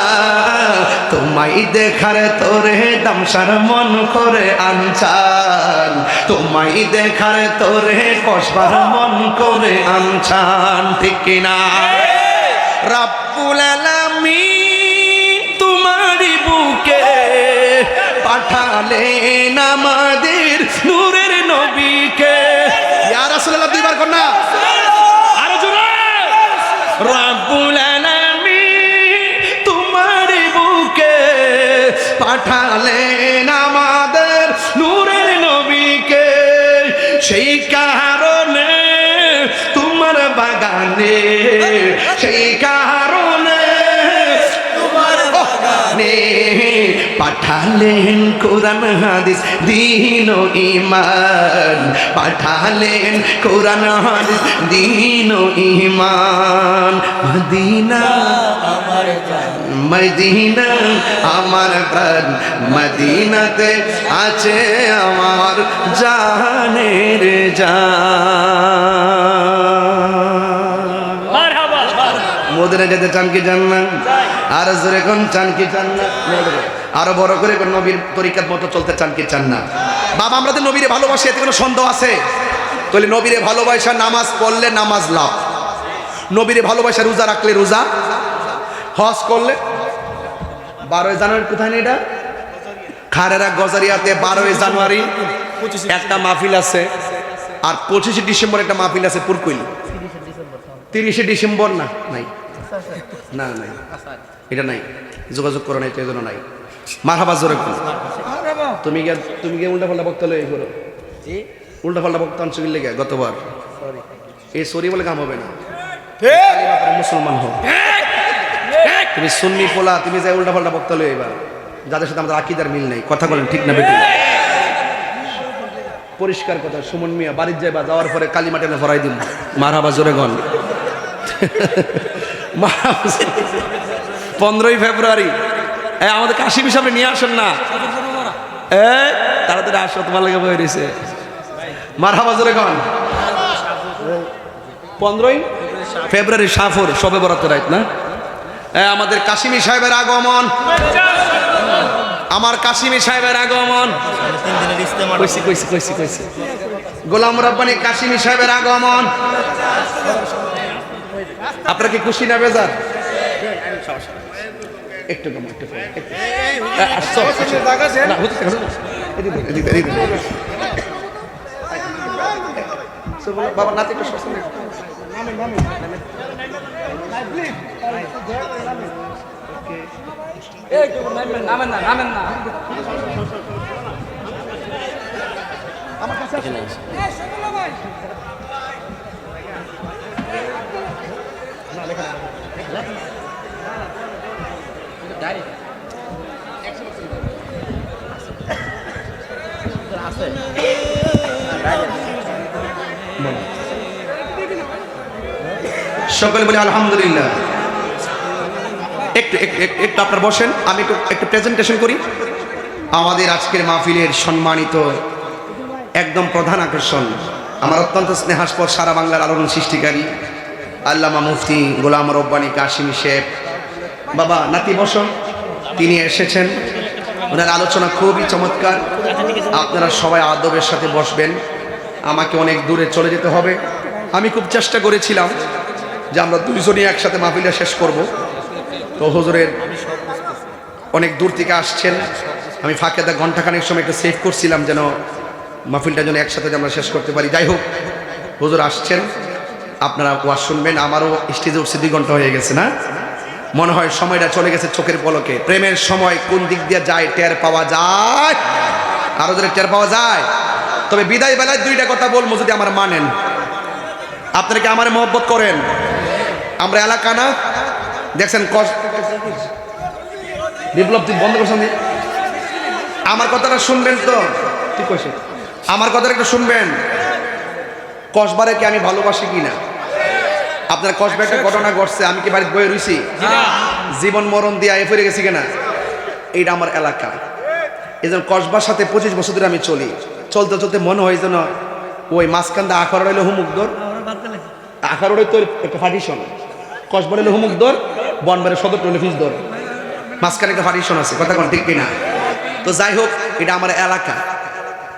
তোমায় দেখার তোরে দামসার মন করে আনছান, তোমায় দেখার তোরে কসবার মন করে আনছান, ঠিক কিনা? রাব্বুল আলামিন তোমারই বুকে পাঠালেন আমাদের নূরের নবীকে। ইয়া রাসূলুল্লাহ দুইবার কর না, আরো জোরে। রাব্বুল আলামিন তোমারই বুকে পাঠালেন আমাদের নূরের নবীকে, সেই কারণে তোমার বাগানে, সেই কারণে তোমার বাগানে পাঠালেন কোরআন হাদিস দিন ও ঈমান, পাঠালেন কোরআন হাদিস দিন ও ঈমান। মদিনা আমার জান মদিনা আমার প্রাণ, মদিনাতে আছে আমার জানের জান। হুজুরে যেতে চান কি চান না? আর জোরে কোন চান কি চান না? আরো বড় করে কোন নবীর তরিকার মতো চলতে চান কি চান না? বাবা আমরা তো নবীরে ভালোবাসি, এতে কোনো সন্দেহ আছে? তাহলে নবীরে ভালোবাসা, নামাজ পড়লে নামাজ লাভ, নবীরে ভালোবাসা রোজা রাখলে রোজা, হজ করলে 12 জানুয়ারি কোথায় নেই এটা খারেরা গজারিয়াতে 12 জানুয়ারি একটা মাহফিল আছে, আর 25 ডিসেম্বর একটা মাহফিল আছে পুরকুইল। 30 ডিসেম্বর না নাই না নাই এটা নাই, যোগাযোগ করো নাই তো এই জন্য নাই। মারহাবা জোরে করো। তুমি গিয়ে উল্টা পাল্টা বক্তা লই করো, উল্টা পাল্টা বক্তা আনছো কি লেগে গতবার এই সরি বলে কাম হবে না। মুসলমান হও, তুমি সুন্নি পোলা, তুমি যাই উল্টা পাল্টা বক্তা লই এবার যাদের সাথে আমাদের আকীদার মিল নেই। কথা বলেন ঠিক না বেঠিক? পরিষ্কার কথা, সুমন মিয়া বাড়ির যাইবা, যাওয়ার পরে কালী মাঠে ভরাই দিন। মারহাবা জোরে গন। 15ই ফেব্রুয়ারি আমাদের কাশিম সামনে নিয়ে আসেন না, তাড়াতাড়ি আসো, তোমার লাগে বয়ে রয়েছে। মারহাবা জোরে গন। 15ই ফেব্রুয়ারি সাফর, সবে বরাতের রাত না? আমাদের কাশিমি সাহেবের আগমন, আমার কাশিমি সাহেবের আগমন, গোলাম রব্বানী কাশিমি সাহেবের আগমন। আপনারা কি খুশি না বেজার? একটু কম, একটু কম, বাবা নাতি একটু নামেন না, নামেন না। সকলে বলি আলহামদুলিল্লাহ। একটু একটু আপনার বসেন, আমি একটু প্রেজেন্টেশন করি। আমাদের আজকের মাহফিলের সম্মানিত একদম প্রধান আকর্ষণ, আমার অত্যন্ত স্নেহাস্পদ সারা বাংলার আলোড়ন সৃষ্টিকারী আল্লামা মুফতি গোলাম রব্বানী কাশিমি সাহেব। বাবা নাতি বসন, তিনি এসেছেন, ওনার আলোচনা খুবই চমৎকার। আপনারা সবাই আদবের সাথে বসবেন, আমাকে অনেক দূরে চলে যেতে হবে। আমি খুব চেষ্টা করেছিলাম যে আমরা দুইজনই একসাথে মাহফিলটা শেষ করব, তো হুজুরের অনেক দূর থেকে আসছেন, আমি ফাঁকে ঘন্টাখানেক সময় একটু সেভ করছিলাম যেন মাহফিলটা যেন একসাথে আমরা শেষ করতে পারি। যাই হোক, হুজুর আসছেন, আপনারা ওয়াজ শুনবেন। আমারও স্টেজে উঠছে 2 ঘন্টা হয়ে গেছে না, মনে হয় সময়টা চলে গেছে চোখের পলকে। প্রেমের সময় কোন দিক দিয়ে যায় টের পাওয়া যায়, আরো ধরে টের পাওয়া যায়। তবে বিদায় বেলায় 2টা কথা বলবো, যদি আমার মানেন। আপনারা কি আমার মহব্বত করেন? আমরা এলাকা না দেখছেন বিপ্লব তুই বন্ধ করছেন, আমার কথাটা শুনবেন তো? ঠিক আছে, আমার কথাটা একটু শুনবেন। কসবারে কি আমি ভালোবাসি কিনা? আপনার কসবা একটা ঘটনা ঘটছে, আমি কি বাড়িতে বয়ে রইছি? জীবন মরণ দিয়ে ফিরে গেছি কিনা? এইটা আমার এলাকা। এই জন্য কসবার সাথে 25 বছর ধরে আমি চলি। চলতে চলতে মনে হয় যেন ওই মাঝখানটা আখার রইল হুমুকদর, আখার রইল তো একটা ফাটিশন, কসবার রইল হুমুকদর, বনবারের সদর রইল ফিজদর, মাঝখানে একটা ফাটিশন আছে। কথা কোন ঠিক কিনা? তো যাই হোক, এটা আমার এলাকা।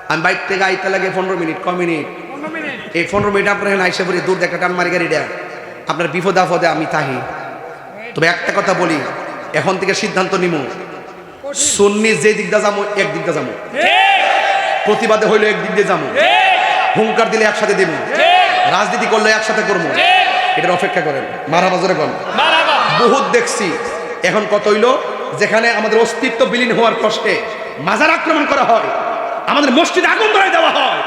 আমি বাইক থেকে আইতে লাগে 15 মিনিট, ক মিনিট? এই 15 মিনিট আপনার এখানে আইসা পড়ি, দূর একটা টান মারি গাড়িটা, আপনার বিপদ আপদে আমি তাহি। তবে একটা কথা বলি, এখন থেকে সিদ্ধান্ত নিব, সুন্নি যে দিক দিয়ে যাবো এক দিক দিয়ে যাবো, প্রতিবাদে হইলে এক দিক দিয়ে যাবো, হুঙ্কার দিলে একসাথে দেব, রাজনীতি করলে একসাথে করবো। এটার অপেক্ষা করেন। মারহাবা জোরে বল। বহুত দেখছি, এখন কত হইলো, যেখানে আমাদের অস্তিত্ব বিলীন হওয়ার কষ্টে মাজার আক্রমণ করা হয়, আমাদের মসজিদে আগুন ধরায় দেওয়া হয়,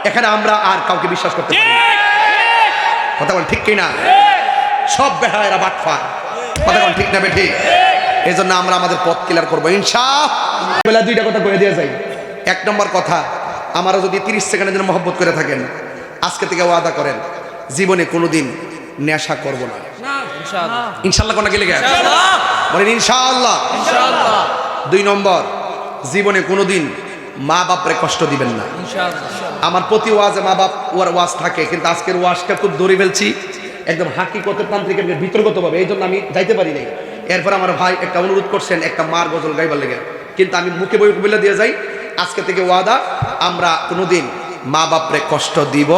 এখানে আমরা আর কাউকে বিশ্বাস করতে পারি না। কথা বল ঠিক কিনা? সব বেহায়েরা বাটফা। কথা বল ঠিক না বেঠিক? এই জন্য আমরা আমাদের পথ ক্লিয়ার করবো ইনশাআল্লাহ। 2টা কথা বলে দিয়ে যাই। 1 নম্বর কথা, আমারও যদি 30 সেকেন্ডের জন্য মহব্বত করে থাকেন, আজকে থেকে ওয়াদা করেন জীবনে কোনোদিন নেশা করব না। ইনশাআল্লাহ কোন গেলে বলেন ইনশাআল্লাহ। 2 নম্বর, জীবনে কোনোদিন মা বাপরে কষ্ট দিবেন না। আমার প্রতি ওয়াজে মা বাপ ওর ওয়াজ থাকে, কিন্তু আজকের ওয়াজটা খুব দৌড়ে ফেলছি, একদম হাকিকতের তান্ত্রিকের বিতর্কতভাবে, এই জন্য আমি যাইতে পারি নাই। এরপর আমার ভাই একটা অনুরোধ করছেন একটা মার গজল গাইবার লেগে, কিন্তু আমি মুখে বই বলে দিয়ে যাই, আজকে থেকে ওয়াদা, আমরা কোনোদিন মা বাপরে কষ্ট দিব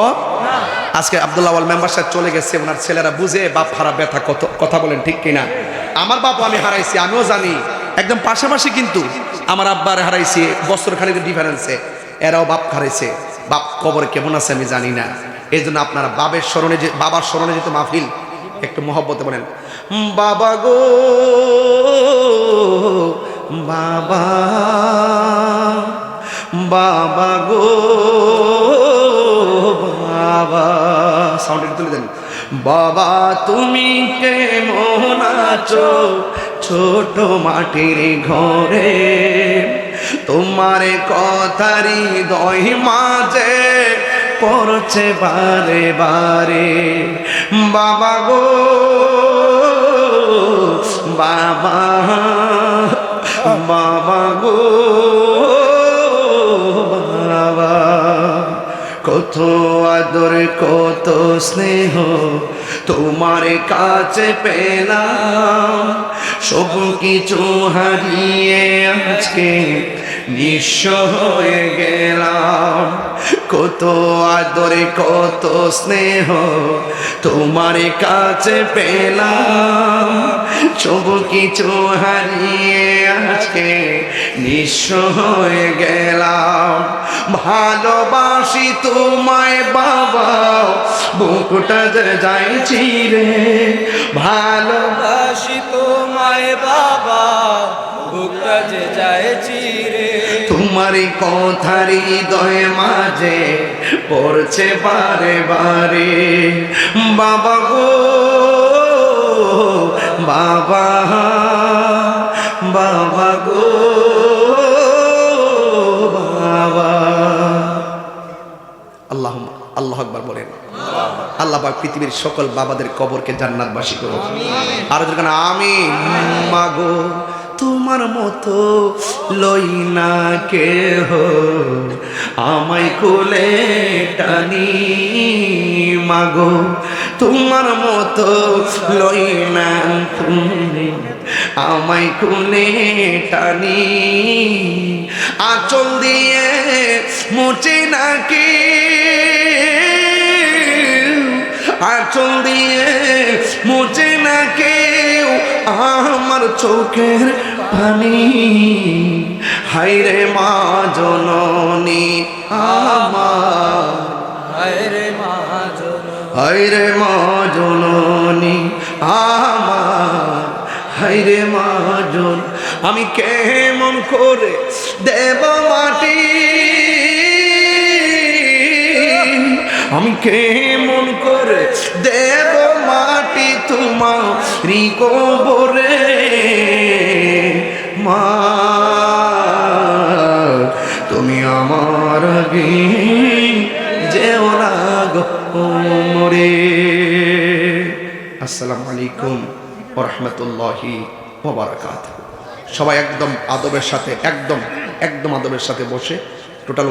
না। আজকে আব্দুল্লাহ ওয়াল মেম্বার সাহেব চলে গেছে, ওনার ছেলেরা বুঝে বাপ হারা ব্যথা কত, কথা বলেন ঠিক কিনা? আমার বাপ আমি হারাইছি, আমিও জানি, একদম পাশাপাশি, কিন্তু আমার আব্বার হারাইছি বছর খানিকের ডিফারেন্সে, এরাও বাপ হারাইছে। বাপ কবরে কেমন আছে আমি জানি না। এই জন্য আপনারা বাবার স্মরণে যেহেতু মাহফিল, একটু মহব্বতে বলেন বাবা গো বাবা, বাবা গো বাবা, সাউন্ড একটু তুলে দেন। বাবা তুমি কেমন আছো ছোট মাটির ঘরে, তোমার কথারি হৃদয় মাঝে পড়ছে বারে বারে। বাবা গো বাবা, বাবা গো বাবা, কত আদর কত স্নেহ তোমার কাছে পেলাম, সব কিছু হারিয়ে আজকে নিঃস্ব হয়ে গেলাম। কত আদর কত স্নেহ তোমার কাছে পেলাম, সব কিছু হারিয়ে আজকে নিঃস্ব হয়ে গেলাম। ভালোবাসি তোমায় বাবা, বুকটা যে যাইছি রে, ভালোবাসি তোমায় বাবা, বুকটা যে যাইছি রে। তোমার কথার হৃদয় মাঝে পড়ছে বারে বারে। বাবা গো বাবা, বাবা গো বাবা। আল্লাহ আকবার বলেন। আল্লাহ পাক পৃথিবীর সকল বাবাদের কবরকে জান্নাতবাসী করুন। আর যখন আমিন। মাগো তোমার মতো লই না কেহ, আমায় কোলে টানি, মাগো তোমার মতো লই না তুমি, আমায় কোলে টানি। আঁচল দিয়ে মুছে নাকি, আঁচল দিয়ে মুছে না কেউ আমার চোখের পানি। হায়রে মা জননী আমার, হায়রে মা জননী, হায়রে মা জননী আমার, হায়রে মা জন। আমি কেমন করে দেব মাটি, আমি কেমন করে দেব মাটি তোমারি কবরে। মা তুমি আমার আগে যেও না গো মরে। আসসালামু আলাইকুম ওয়া রাহমাতুল্লাহি ওয়া বারাকাতুহু। সবাই একদম আদবের সাথে, একদম আদবের সাথে বসে টোটাল